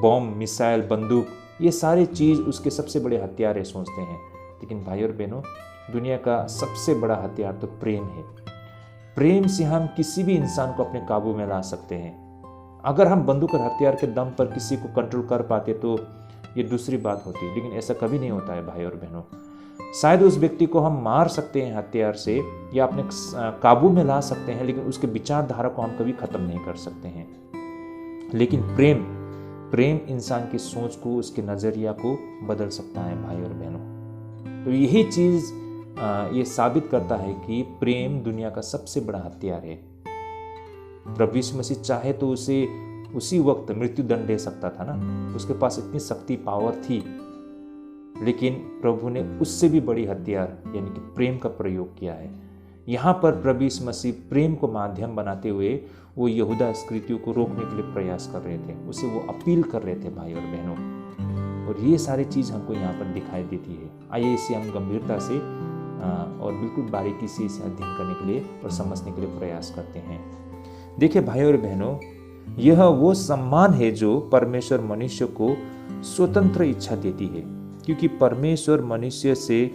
S1: बॉम्ब, मिसाइल, बंदूक, ये सारी चीज़ उसके सबसे बड़े हथियार है सोचते हैं। लेकिन भाई और बहनों, दुनिया का सबसे बड़ा हथियार तो प्रेम है। प्रेम से हम किसी भी इंसान को अपने काबू में ला सकते हैं। अगर हम बंदूक और हथियार के दम पर किसी को कंट्रोल कर पाते तो ये दूसरी बात होती, लेकिन ऐसा कभी नहीं होता है। भाई और बहनों, शायद उस व्यक्ति को हम मार सकते हैं हथियार से या अपने काबू में ला सकते हैं, लेकिन उसके विचारधारा को हम कभी खत्म नहीं कर सकते हैं। लेकिन प्रेम इंसान की सोच को, उसके नजरिया को बदल सकता है। भाई और बहनों, तो यही चीज ये साबित करता है कि प्रेम दुनिया का सबसे बड़ा हथियार है। प्रभु यीशु मसीह चाहे तो उसे उसी वक्त मृत्यु दंड दे सकता था ना, उसके पास इतनी शक्ति, पावर थी, लेकिन प्रभु ने उससे भी बड़ी हथियार यानी कि प्रेम का प्रयोग किया है। यहाँ पर प्रभु यीशु मसीह प्रेम को माध्यम बनाते हुए वो यहूदा इस्करियोती को रोकने के लिए प्रयास कर रहे थे, उसे वो अपील कर रहे थे। भाई और बहनों, और ये सारी चीज़ हमको यहाँ पर दिखाई देती है। आइए इसे हम गंभीरता से और बिल्कुल बारीकी से इसे अध्ययन करने के लिए और समझने के लिए प्रयास करते हैं। देखिए भाई और बहनों, यह वो सम्मान है जो परमेश्वर मनुष्य को स्वतंत्र इच्छा देती है, क्योंकि परमेश्वर मनुष्य से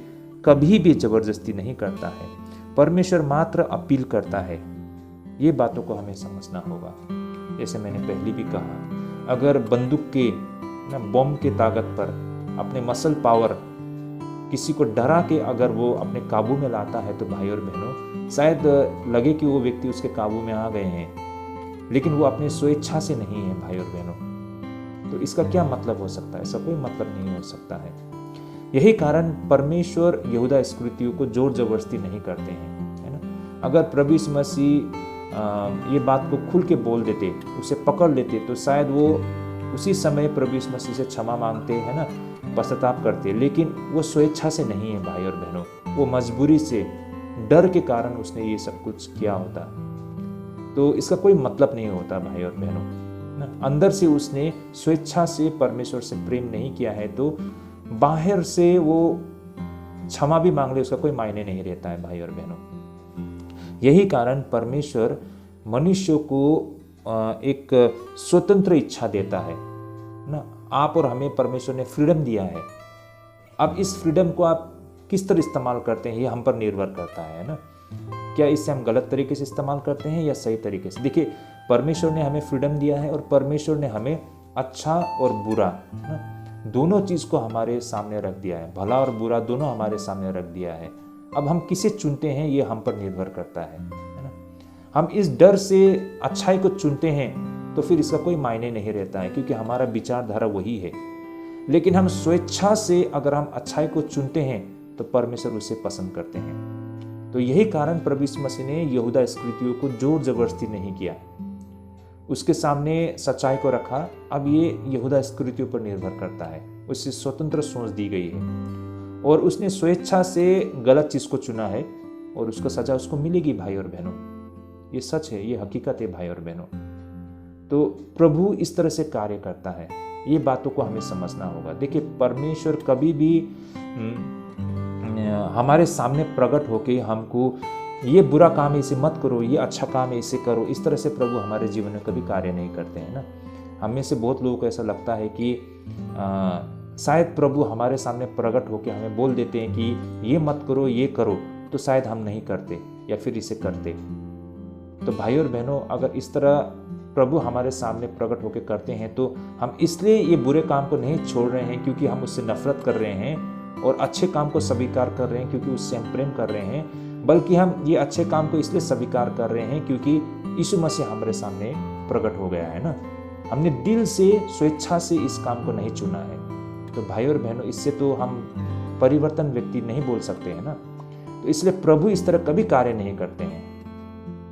S1: कभी भी जबरदस्ती नहीं करता है, परमेश्वर मात्र अपील करता है। ये बातों को हमें समझना होगा। जैसे मैंने पहले भी कहा, अगर बंदूक के बॉम्ब के ताकत पर, अपने मसल पावर, किसी को डरा के अगर वो अपने काबू में लाता है तो भाई और बहनों, शायद लगे कि वो व्यक्ति उसके काबू में आ गए हैं, लेकिन वो अपने स्वेच्छा से नहीं है। भाई और बहनों, तो इसका क्या मतलब हो सकता है? इसका कोई मतलब नहीं हो सकता है। यही कारण परमेश्वर यहूदा इस्करियोती को जोर जबरदस्ती नहीं करते हैं, है ना। अगर प्रभु यीशु मसीह ये बात को खुल के बोल देते, उसे पकड़ लेते, तो शायद वो उसी समय प्रभु यीशु मसीह से क्षमा मांगते, है ना, पश्चाताप करते, लेकिन वो स्वेच्छा से नहीं है। भाई और बहनों, वो मजबूरी से, डर के कारण उसने ये सब कुछ किया होता, तो इसका कोई मतलब नहीं होता। भाई और बहनों, ना, अंदर से उसने स्वेच्छा से परमेश्वर से प्रेम नहीं किया है, तो बाहर से वो क्षमा भी मांग ले, उसका कोई मायने नहीं रहता है। भाई और बहनों, यही कारण परमेश्वर मनुष्य को एक स्वतंत्र इच्छा देता है ना। आप और हमें परमेश्वर ने फ्रीडम दिया है। अब इस फ्रीडम को आप किस तरह इस्तेमाल करते हैं, ये हम पर निर्भर करता है ना। क्या इससे हम गलत तरीके से इस्तेमाल करते हैं या सही तरीके से? देखिए, परमेश्वर ने हमें फ्रीडम दिया है और परमेश्वर ने हमें अच्छा और बुरा ना, दोनों चीज को हमारे सामने रख दिया है। भला और बुरा दोनों हमारे सामने रख दिया है। अब हम किसे चुनते हैं ये हम पर निर्भर करता है ना। हम इस डर से अच्छाई को चुनते हैं तो फिर इसका कोई मायने नहीं रहता है, क्योंकि हमारा विचारधारा वही है। लेकिन हम स्वेच्छा से अगर हम अच्छाई को चुनते हैं तो परमेश्वर उसे पसंद करते हैं। तो यही कारण प्रभु यीशु मसीह ने यहूदा इस्करियोती को जोर जबरदस्ती नहीं किया, उसके सामने सच्चाई को रखा। अब ये यहूदा इस्करियोती पर निर्भर करता है, उससे स्वतंत्र सोच दी गई है और उसने स्वेच्छा से गलत चीज को चुना है और उसको सजा उसको मिलेगी। भाई और बहनों, ये सच है, ये हकीकत है। भाई और बहनों, तो प्रभु इस तरह से कार्य करता है, ये बातों को हमें समझना होगा। देखिए, परमेश्वर कभी भी हमारे सामने प्रकट होके हमको ये बुरा काम है इसे मत करो, ये अच्छा काम है इसे करो, इस तरह से प्रभु हमारे जीवन में कभी कार्य नहीं करते हैं ना। हमें से बहुत लोगों को ऐसा लगता है कि शायद प्रभु हमारे सामने प्रकट होकर हमें बोल देते हैं कि ये मत करो, ये करो, तो शायद हम नहीं करते। या फिर इसे करते। तो भाई और बहनों, अगर इस तरह प्रभु हमारे सामने प्रकट होकर करते हैं तो हम इसलिए ये बुरे काम को नहीं छोड़ रहे हैं क्योंकि हम उससे नफरत कर रहे हैं और अच्छे काम को स्वीकार कर रहे हैं क्योंकि उससे हम प्रेम कर रहे हैं, बल्कि हम ये अच्छे काम को इसलिए स्वीकार कर रहे हैं क्योंकि यीशु मसीह हमारे सामने प्रकट हो गया है ना। हमने दिल से स्वेच्छा से इस काम को नहीं चुना है। तो भाई और बहनों, इससे तो हम परिवर्तन व्यक्ति नहीं बोल सकते हैं ना। तो इसलिए प्रभु इस तरह कभी कार्य नहीं करते हैं।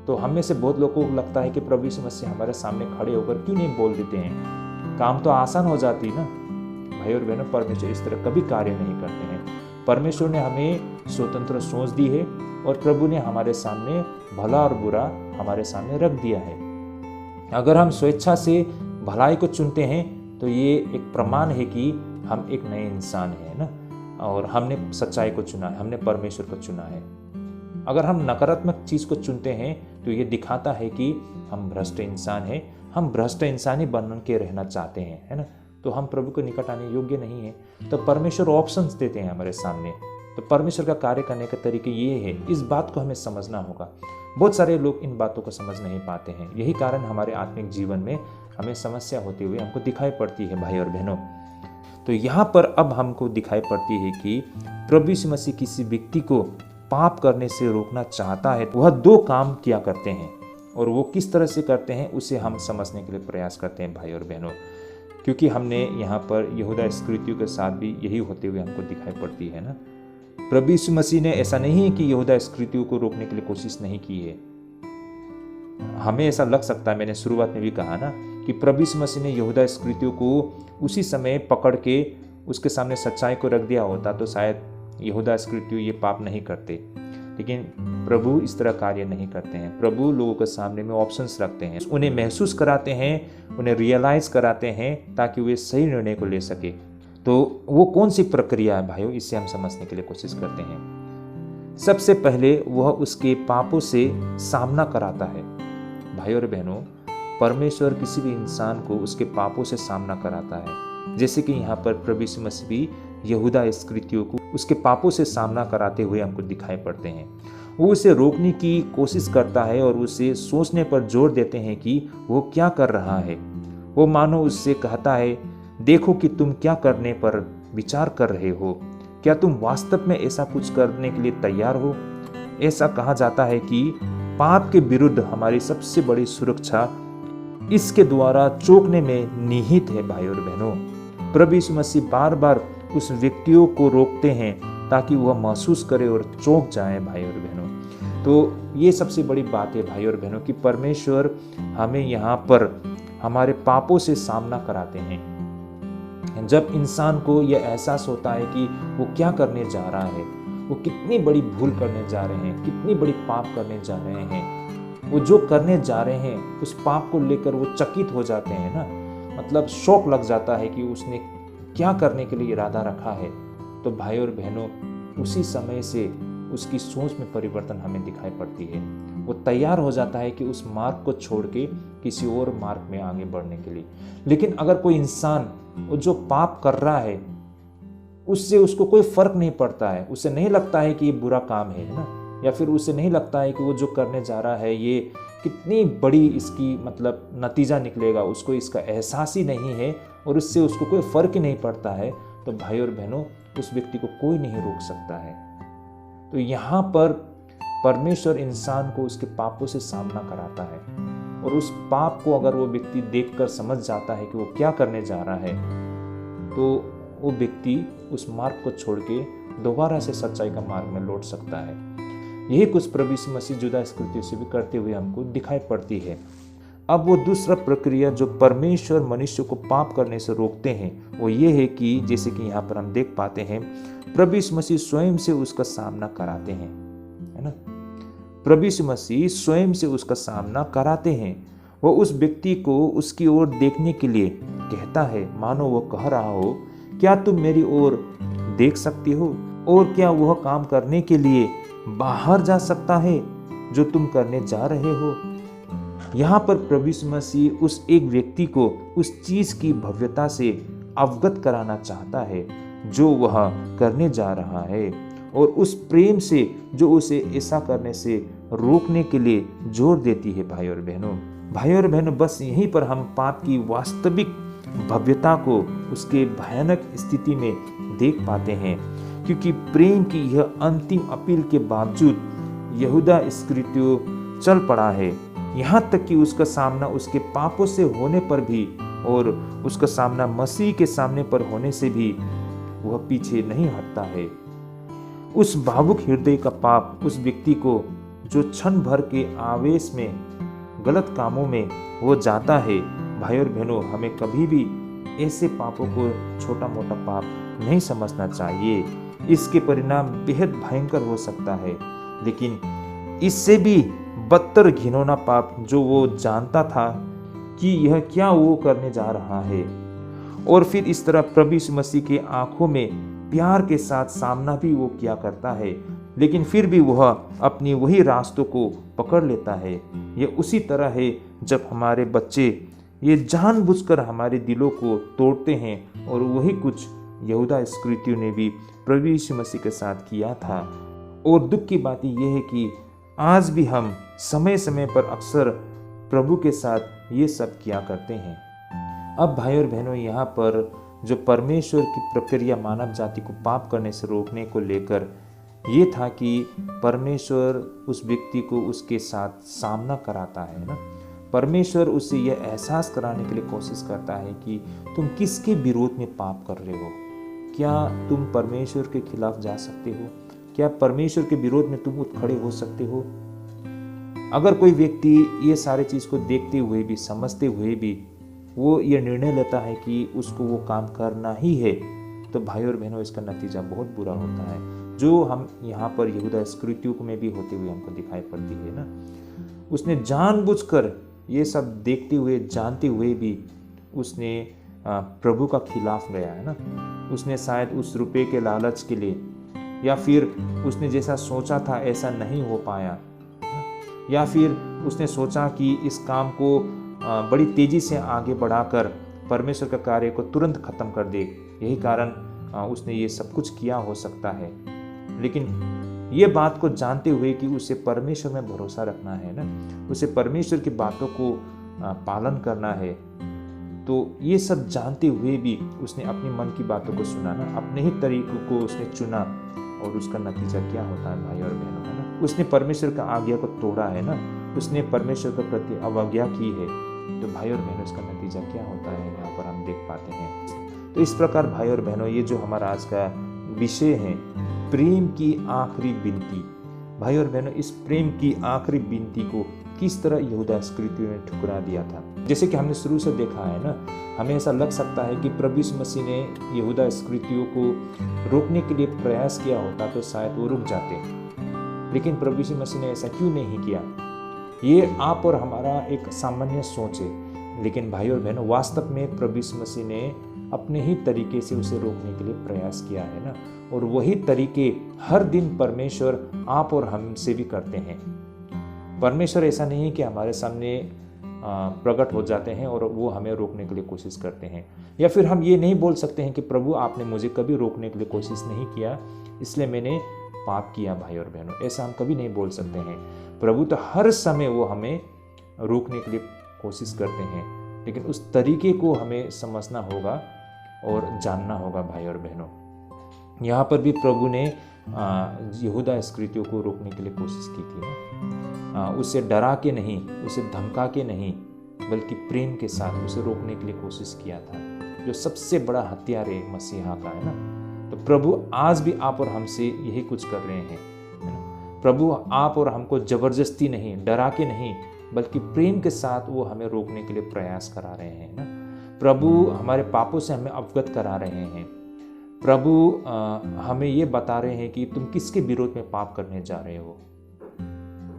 S1: तो हम में से बहुत लोगों को लगता है कि प्रभु यीशु मसीह हमारे सामने खड़े होकर क्यों नहीं बोल देते हैं, काम तो आसान हो जाती ना। भाई और बहनों, परमेश्वर इस तरह कभी कार्य नहीं करते हैं। परमेश्वर ने हमें स्वतंत्र सोच दी है और प्रभु ने हमारे सामने भला और बुरा हमारे सामने रख दिया है। अगर हम स्वेच्छा से भलाई को चुनते हैं तो ये एक प्रमाण है कि हम एक नए इंसान हैं ना, और हमने सच्चाई को चुना है, हमने परमेश्वर को चुना है। अगर हम नकारात्मक चीज को चुनते हैं तो ये दिखाता है कि हम भ्रष्ट इंसान हैं, हम भ्रष्ट इंसान ही बन के रहना चाहते हैं, है ना। तो हम प्रभु के निकट आने योग्य नहीं है। तो परमेश्वर ऑप्शंस देते हैं हमारे सामने। तो परमेश्वर का कार्य करने का तरीके ये है, इस बात को हमें समझना होगा। बहुत सारे लोग इन बातों को समझ नहीं पाते हैं। यही कारण हमारे आत्मिक जीवन में हमें समस्या होती हुई हमको दिखाई पड़ती है भाई और बहनों। तो यहाँ पर अब हमको दिखाई पड़ती है कि प्रभु यीशु मसीह किसी व्यक्ति को पाप करने से रोकना चाहता है। वह दो काम किया करते हैं और वो किस तरह से करते हैं उसे हम समझने के लिए प्रयास करते हैं भाई और बहनों, क्योंकि हमने यहाँ पर यहूदा इस्करियोती के साथ भी यही होते हुए हमको दिखाई पड़ती है ना। प्रभु यीशु मसीह ने ऐसा नहीं है कि यहूदा इस्करियोती को रोकने के लिए कोशिश नहीं की है। हमें ऐसा लग सकता है, मैंने शुरुआत में भी कहा ना कि प्रभु यीशु मसीह ने यहूदा इस्करियोती को उसी समय पकड़ के उसके सामने सच्चाई को रख दिया होता तो शायद यहूदा इस्करियोती ये पाप नहीं करते। लेकिन प्रभु इस तरह कार्य नहीं करते हैं। प्रभु लोगों के सामने में ऑप्शंस रखते हैं, उन्हें महसूस कराते हैं, उन्हें रियलाइज कराते हैं ताकि वे सही निर्णय को ले सके। तो वो कौन सी प्रक्रिया है भाइयों, इससे हम समझने के लिए कोशिश करते हैं। सबसे पहले वह उसके पापों से सामना कराता है। भाई और बहनों, परमेश्वर किसी भी इंसान को उसके पापों से सामना कराता है। जैसे कि यहाँ पर प्रभु यीशु मसीह भी यहूदा इस्करियोती को उसके पापों से सामना कराते हुए हमको दिखाई पड़ते हैं। वो उसे रोकने की कोशिश करता है और उसे सोचने पर जोर देते हैं कि वो क्या कर रहा है। वो मानो उससे कहता है, देखो कि तुम क्या करने पर विचार कर रहे हो, क्या तुम वास्तव में ऐसा कुछ करने के लिए तैयार हो। ऐसा कहा जाता है कि पाप के विरुद्ध हमारी सबसे बड़ी सुरक्षा इसके द्वारा चौंकने में निहित है। भाई और बहनों, प्रभु यीशु मसीह बार बार उस व्यक्तियों को रोकते हैं ताकि वह महसूस करे और चौंक जाए। भाई और बहनों, तो ये सबसे बड़ी बात है भाई और बहनों कि परमेश्वर हमें यहाँ पर हमारे पापों से सामना कराते हैं। जब इंसान को यह एहसास होता है कि वो क्या करने जा रहा है, वो कितनी बड़ी भूल करने जा रहे हैं, कितनी बड़ी पाप करने जा रहे हैं, वो जो करने जा रहे हैं उस पाप को लेकर वो चकित हो जाते हैं ना, मतलब शौक लग जाता है कि उसने क्या करने के लिए इरादा रखा है। तो भाई और बहनों, उसी समय से उसकी सोच में परिवर्तन हमें दिखाई पड़ती है। वो तैयार हो जाता है कि उस मार्ग को छोड़ के किसी और मार्ग में आगे बढ़ने के लिए। लेकिन अगर कोई इंसान वो जो पाप कर रहा है उससे उसको कोई फर्क नहीं पड़ता है, उसे नहीं लगता है कि ये बुरा काम है ना, या फिर उसे नहीं लगता है कि वो जो करने जा रहा है ये कितनी बड़ी इसकी मतलब नतीजा निकलेगा, उसको इसका एहसास ही नहीं है और उससे उसको कोई फर्क ही नहीं पड़ता है, तो भाई और बहनों, उस व्यक्ति को कोई नहीं रोक सकता है। तो यहाँ पर परमेश्वर इंसान को उसके पापों से सामना कराता है और उस पाप को अगर वो व्यक्ति देखकर समझ जाता है कि वो क्या करने जा रहा है, तो वो व्यक्ति उस मार्ग को छोड़ के दोबारा से सच्चाई का मार्ग में लौट सकता है। यही कुछ प्रभु यीशु मसीह यहूदा इस्करियोती से भी करते हुए हमको दिखाई पड़ती है। अब वो दूसरा प्रक्रिया जो परमेश्वर मनुष्य को पाप करने से रोकते हैं वो ये है कि जैसे कि यहाँ पर हम देख पाते हैं, प्रभु यीशु मसीह स्वयं से उसका सामना कराते हैं, है ना। प्रभु यीशु मसीह स्वयं से उसका सामना कराते हैं। वो उस व्यक्ति को उसकी ओर देखने के लिए कहता है, मानो वो कह रहा हो, क्या तुम मेरी ओर देख सकती हो, और क्या वह काम करने के लिए बाहर जा सकता है जो तुम करने जा रहे हो। यहाँ पर प्रभु यीशु मसीह उस एक व्यक्ति को उस चीज की भव्यता से अवगत कराना चाहता है जो वह करने जा रहा है, और उस प्रेम से जो उसे ऐसा करने से रोकने के लिए जोर देती है। भाई और बहनों, बस यहीं पर हम पाप की वास्तविक भव्यता को उसके भयानक स्थिति में देख पाते हैं, क्योंकि प्रेम की यह अंतिम अपील के बावजूद यहूदा इस्करियोती चल पड़ा है, यहाँ तक कि उसका सामना उसके पापों से होने पर भी और उसका सामना मसीह के सामने पर होने से भी वह पीछे नहीं हटता है। उस भावुक हृदय का पाप उस व्यक्ति को जो क्षण भर के आवेश में गलत कामों में वो जाता है। भाई और बहनों, हमें कभी भी ऐसे पापों को छोटा मोटा पाप नहीं समझना चाहिए। इसके परिणाम बेहद भयंकर हो सकता है, लेकिन इससे भी बदतर घिनौना पाप जो वो जानता था कि यह क्या वो करने जा रहा है, और फिर इस तरह प्रभु यीशु मसीह के आंखों में प्यार के साथ सामना भी वो किया करता है, लेकिन फिर भी वह अपनी वही रास्तों को पकड़ लेता है। यह उसी तरह है जब हमारे बच्चे ये जानबूझकर हमारे दिलों को तोड़ते हैं, और वही कुछ यहूदा इस्करियोती ने भी प्रभु यीशु मसीह के साथ किया था। और दुख की बात यह है कि आज भी हम समय समय पर अक्सर प्रभु के साथ ये सब किया करते हैं। अब भाई और बहनों, यहाँ पर जो परमेश्वर की प्रक्रिया मानव जाति को पाप करने से रोकने को लेकर ये था कि परमेश्वर उस व्यक्ति को उसके साथ सामना कराता है ना। परमेश्वर उसे यह एहसास कराने के लिए कोशिश करता है कि तुम किसके विरोध में पाप कर रहे हो। क्या तुम परमेश्वर के खिलाफ जा सकते हो? क्या परमेश्वर के विरोध में तुम उठ खड़े हो सकते हो? अगर कोई व्यक्ति ये सारे चीज को देखते हुए भी, समझते हुए भी वो ये निर्णय लेता है कि उसको वो काम करना ही है, तो भाई और बहनों, इसका नतीजा बहुत बुरा होता है, जो हम यहाँ पर यहूदा इस्करियोती में भी होते हुए हमको दिखाई पड़ती है ना। उसने जानबूझकर ये सब देखते हुए, जानते हुए भी उसने प्रभु का खिलाफ गया है ना। उसने शायद उस रुपये के लालच के लिए, या फिर उसने जैसा सोचा था ऐसा नहीं हो पाया, या फिर उसने सोचा कि इस काम को बड़ी तेजी से आगे बढ़ाकर परमेश्वर का कार्य को तुरंत खत्म कर दे, यही कारण उसने ये सब कुछ किया हो सकता है। लेकिन ये बात को जानते हुए कि उसे परमेश्वर में भरोसा रखना है ना, उसे परमेश्वर की बातों को पालन करना है, तो ये सब जानते हुए भी उसने अपनी मन की बातों को सुना ना, अपने ही तरीकों को उसने चुना, और उसका नतीजा क्या होता है भाई और बहनों, है ना। उसने परमेश्वर का आज्ञा को तोड़ा है ना, उसने परमेश्वर के प्रति अवज्ञा की है, तो भाई और बहनों इसका नतीजा क्या होता है यहाँ पर हम देख पाते हैं। तो इस प्रकार भाई और बहनों, ये जो हमारा आज का विषय है, प्रेम की आखिरी विनती। भाई और बहनों, इस प्रेम की आखिरी विनती को किस तरह यहूदा इस्करियोती ने ठुकरा दिया था। जैसे कि हमने शुरू से देखा है ना, हमें ऐसा लग सकता है कि प्रभु यीशु मसीह ने यहूदा इस्करियोती को रोकने के लिए प्रयास किया होता तो शायद वो रुक जाते, लेकिन प्रभु यीशु मसीह ने ऐसा क्यों नहीं किया। ये आप और हमारा एक सामान्य सोच है, लेकिन भाई और बहनों, वास्तव में प्रभु यीशु मसीह ने अपने ही तरीके से उसे रोकने के लिए प्रयास किया है ना, और वही तरीके हर दिन परमेश्वर आप और हमसे भी करते हैं। परमेश्वर ऐसा नहीं है कि हमारे सामने प्रकट हो जाते हैं और वो हमें रोकने के लिए कोशिश करते हैं, या फिर हम ये नहीं बोल सकते हैं कि प्रभु आपने मुझे कभी रोकने के लिए कोशिश नहीं किया इसलिए मैंने पाप किया। भाई और बहनों, ऐसा हम कभी नहीं बोल सकते हैं। प्रभु तो हर समय वो हमें रोकने के लिए कोशिश करते हैं, लेकिन उस तरीके को हमें समझना होगा और जानना होगा। भाई और बहनों, यहाँ पर भी प्रभु ने यहूदा इस्करियोती को रोकने के लिए कोशिश की थी ना। उसे डरा के नहीं, उसे धमका के नहीं, बल्कि प्रेम के साथ उसे रोकने के लिए कोशिश किया था, जो सबसे बड़ा हथियार है मसीहा का, है ना। तो प्रभु आज भी आप और हमसे यही कुछ कर रहे हैं, है ना। प्रभु आप और हमको जबरदस्ती नहीं, डरा के नहीं, बल्कि प्रेम के साथ वो हमें रोकने के लिए प्रयास करा रहे हैं ना। प्रभु हमारे पापों से हमें अवगत करा रहे हैं। प्रभु हमें ये बता रहे हैं कि तुम किसके विरोध में पाप करने जा रहे हो।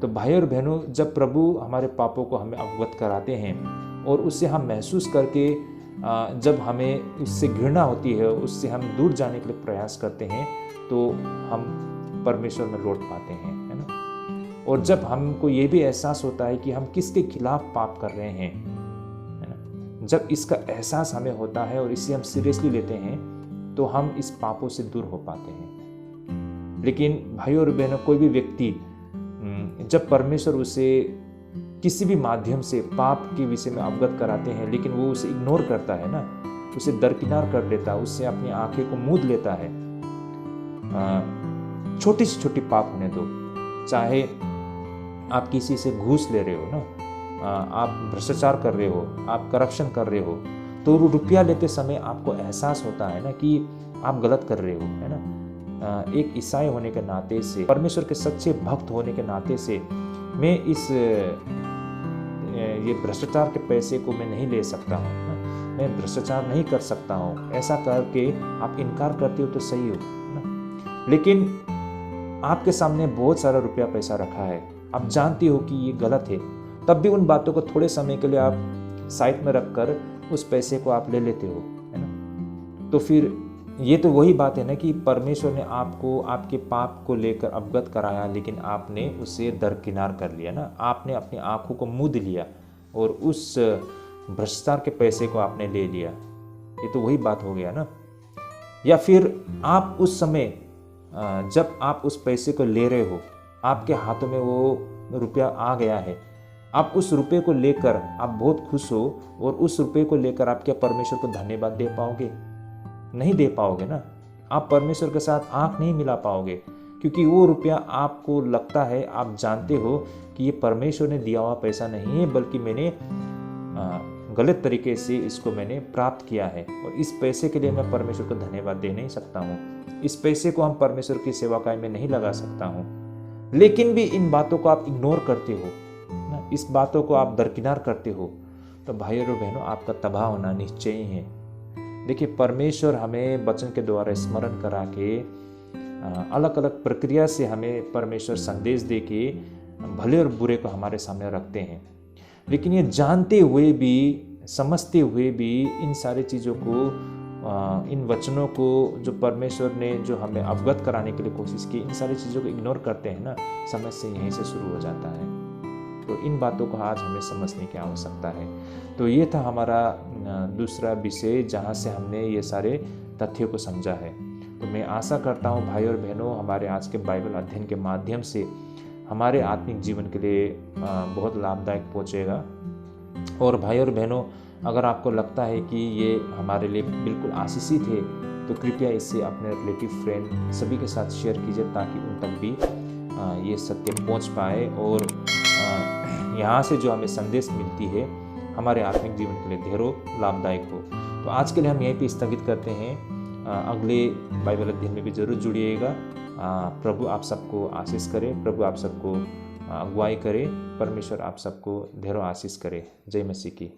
S1: तो भाई और बहनों, जब प्रभु हमारे पापों को हमें अवगत कराते हैं और उससे हम महसूस करके जब हमें उससे घृणा होती है, उससे हम दूर जाने के लिए प्रयास करते हैं, तो हम परमेश्वर में लौट पाते हैं, है ना। और जब हमको ये भी एहसास होता है कि हम किसके खिलाफ पाप कर रहे हैं, है ना, जब इसका एहसास हमें होता है और इसे हम सीरियसली लेते हैं, तो हम इस पापों से दूर हो पाते हैं। लेकिन भाई और बहनों, कोई भी व्यक्ति जब परमेश्वर उसे किसी भी माध्यम से पाप के विषय में अवगत कराते हैं, लेकिन वो उसे इग्नोर करता है ना, उसे दरकिनार कर देता है, उससे अपनी आंखें को मूंद लेता है। छोटी से छोटी पाप होने दो, चाहे आप किसी से घूस ले रहे हो ना, आप भ्रष्टाचार कर रहे हो, आप करप्शन कर रहे हो, तो रुपया लेते समय आपको एहसास होता है ना कि आप गलत कर रहे हो, है ना। एक ईसाई होने के नाते से, परमेश्वर के सच्चे भक्त होने के नाते से मैं ये भ्रष्टाचार के पैसे को मैं नहीं ले सकता हूँ, मैं भ्रष्टाचार नहीं कर सकता हूँ। ऐसा करके आप इनकार करते हो तो सही हो ना, लेकिन आपके सामने बहुत सारा रुपया पैसा रखा है, आप जानती हो कि ये गलत है, तब भी उन बातों को थोड़े समय के लिए आप साइड में रखकर उस पैसे को आप ले लेते हो, है ना। तो फिर ये तो वही बात है ना कि परमेश्वर ने आपको आपके पाप को लेकर अवगत कराया, लेकिन आपने उसे दरकिनार कर लिया ना, आपने अपनी आंखों को मूंद लिया और उस भ्रष्टाचार के पैसे को आपने ले लिया। ये तो वही बात हो गया ना। या फिर आप उस समय जब आप उस पैसे को ले रहे हो, आपके हाथों में वो रुपया आ गया है, आप उस रुपये को लेकर आप बहुत खुश हो, और उस रुपये को लेकर आप क्या परमेश्वर को धन्यवाद दे पाओगे? नहीं दे पाओगे ना। आप परमेश्वर के साथ आंख नहीं मिला पाओगे, क्योंकि वो रुपया आपको लगता है, आप जानते हो कि ये परमेश्वर ने दिया हुआ पैसा नहीं है, बल्कि मैंने गलत तरीके से इसको मैंने प्राप्त किया है, और इस पैसे के लिए मैं परमेश्वर को धन्यवाद दे नहीं सकता हूँ। इस पैसे को हम परमेश्वर की सेवाकाई में नहीं लगा सकता हूँ। लेकिन भी इन बातों को आप इग्नोर करते हो ना, इस बातों को आप दरकिनार करते हो, तो भाइयों और बहनों आपका तबाह होना निश्चय ही है। देखिए, परमेश्वर हमें वचन के द्वारा स्मरण करा के अलग अलग प्रक्रिया से हमें परमेश्वर संदेश दे के भले और बुरे को हमारे सामने रखते हैं, लेकिन ये जानते हुए भी, समझते हुए भी इन सारी चीज़ों को, इन वचनों को जो परमेश्वर ने जो हमें अवगत कराने के लिए कोशिश की, इन सारी चीज़ों को इग्नोर करते हैं ना, समस्या यहीं से शुरू हो जाता है। तो इन बातों को आज हमें समझने की आवश्यकता है। तो ये था हमारा दूसरा विषय, जहाँ से हमने ये सारे तथ्यों को समझा है। तो मैं आशा करता हूँ भाई और बहनों, हमारे आज के बाइबल अध्ययन के माध्यम से हमारे आत्मिक जीवन के लिए बहुत लाभदायक पहुँचेगा। और भाई और बहनों, अगर आपको लगता है कि ये हमारे लिए बिल्कुल आशीषित है, तो कृपया इसे अपने रिलेटिव, फ्रेंड सभी के साथ शेयर कीजिए, ताकि उन तक भी ये सत्य पहुँच पाए, और यहाँ से जो हमें संदेश मिलती है हमारे आत्मिक जीवन के लिए ढेरों लाभदायक हो। तो आज के लिए हम यहीं पे स्थगित करते हैं। अगले बाइबल अध्ययन में भी जरूर जुड़िएगा। प्रभु आप सबको आशीष करे, प्रभु आप सबको अगुवाई करे, परमेश्वर आप सबको ढेरों आशीष करे। जय मसीह की।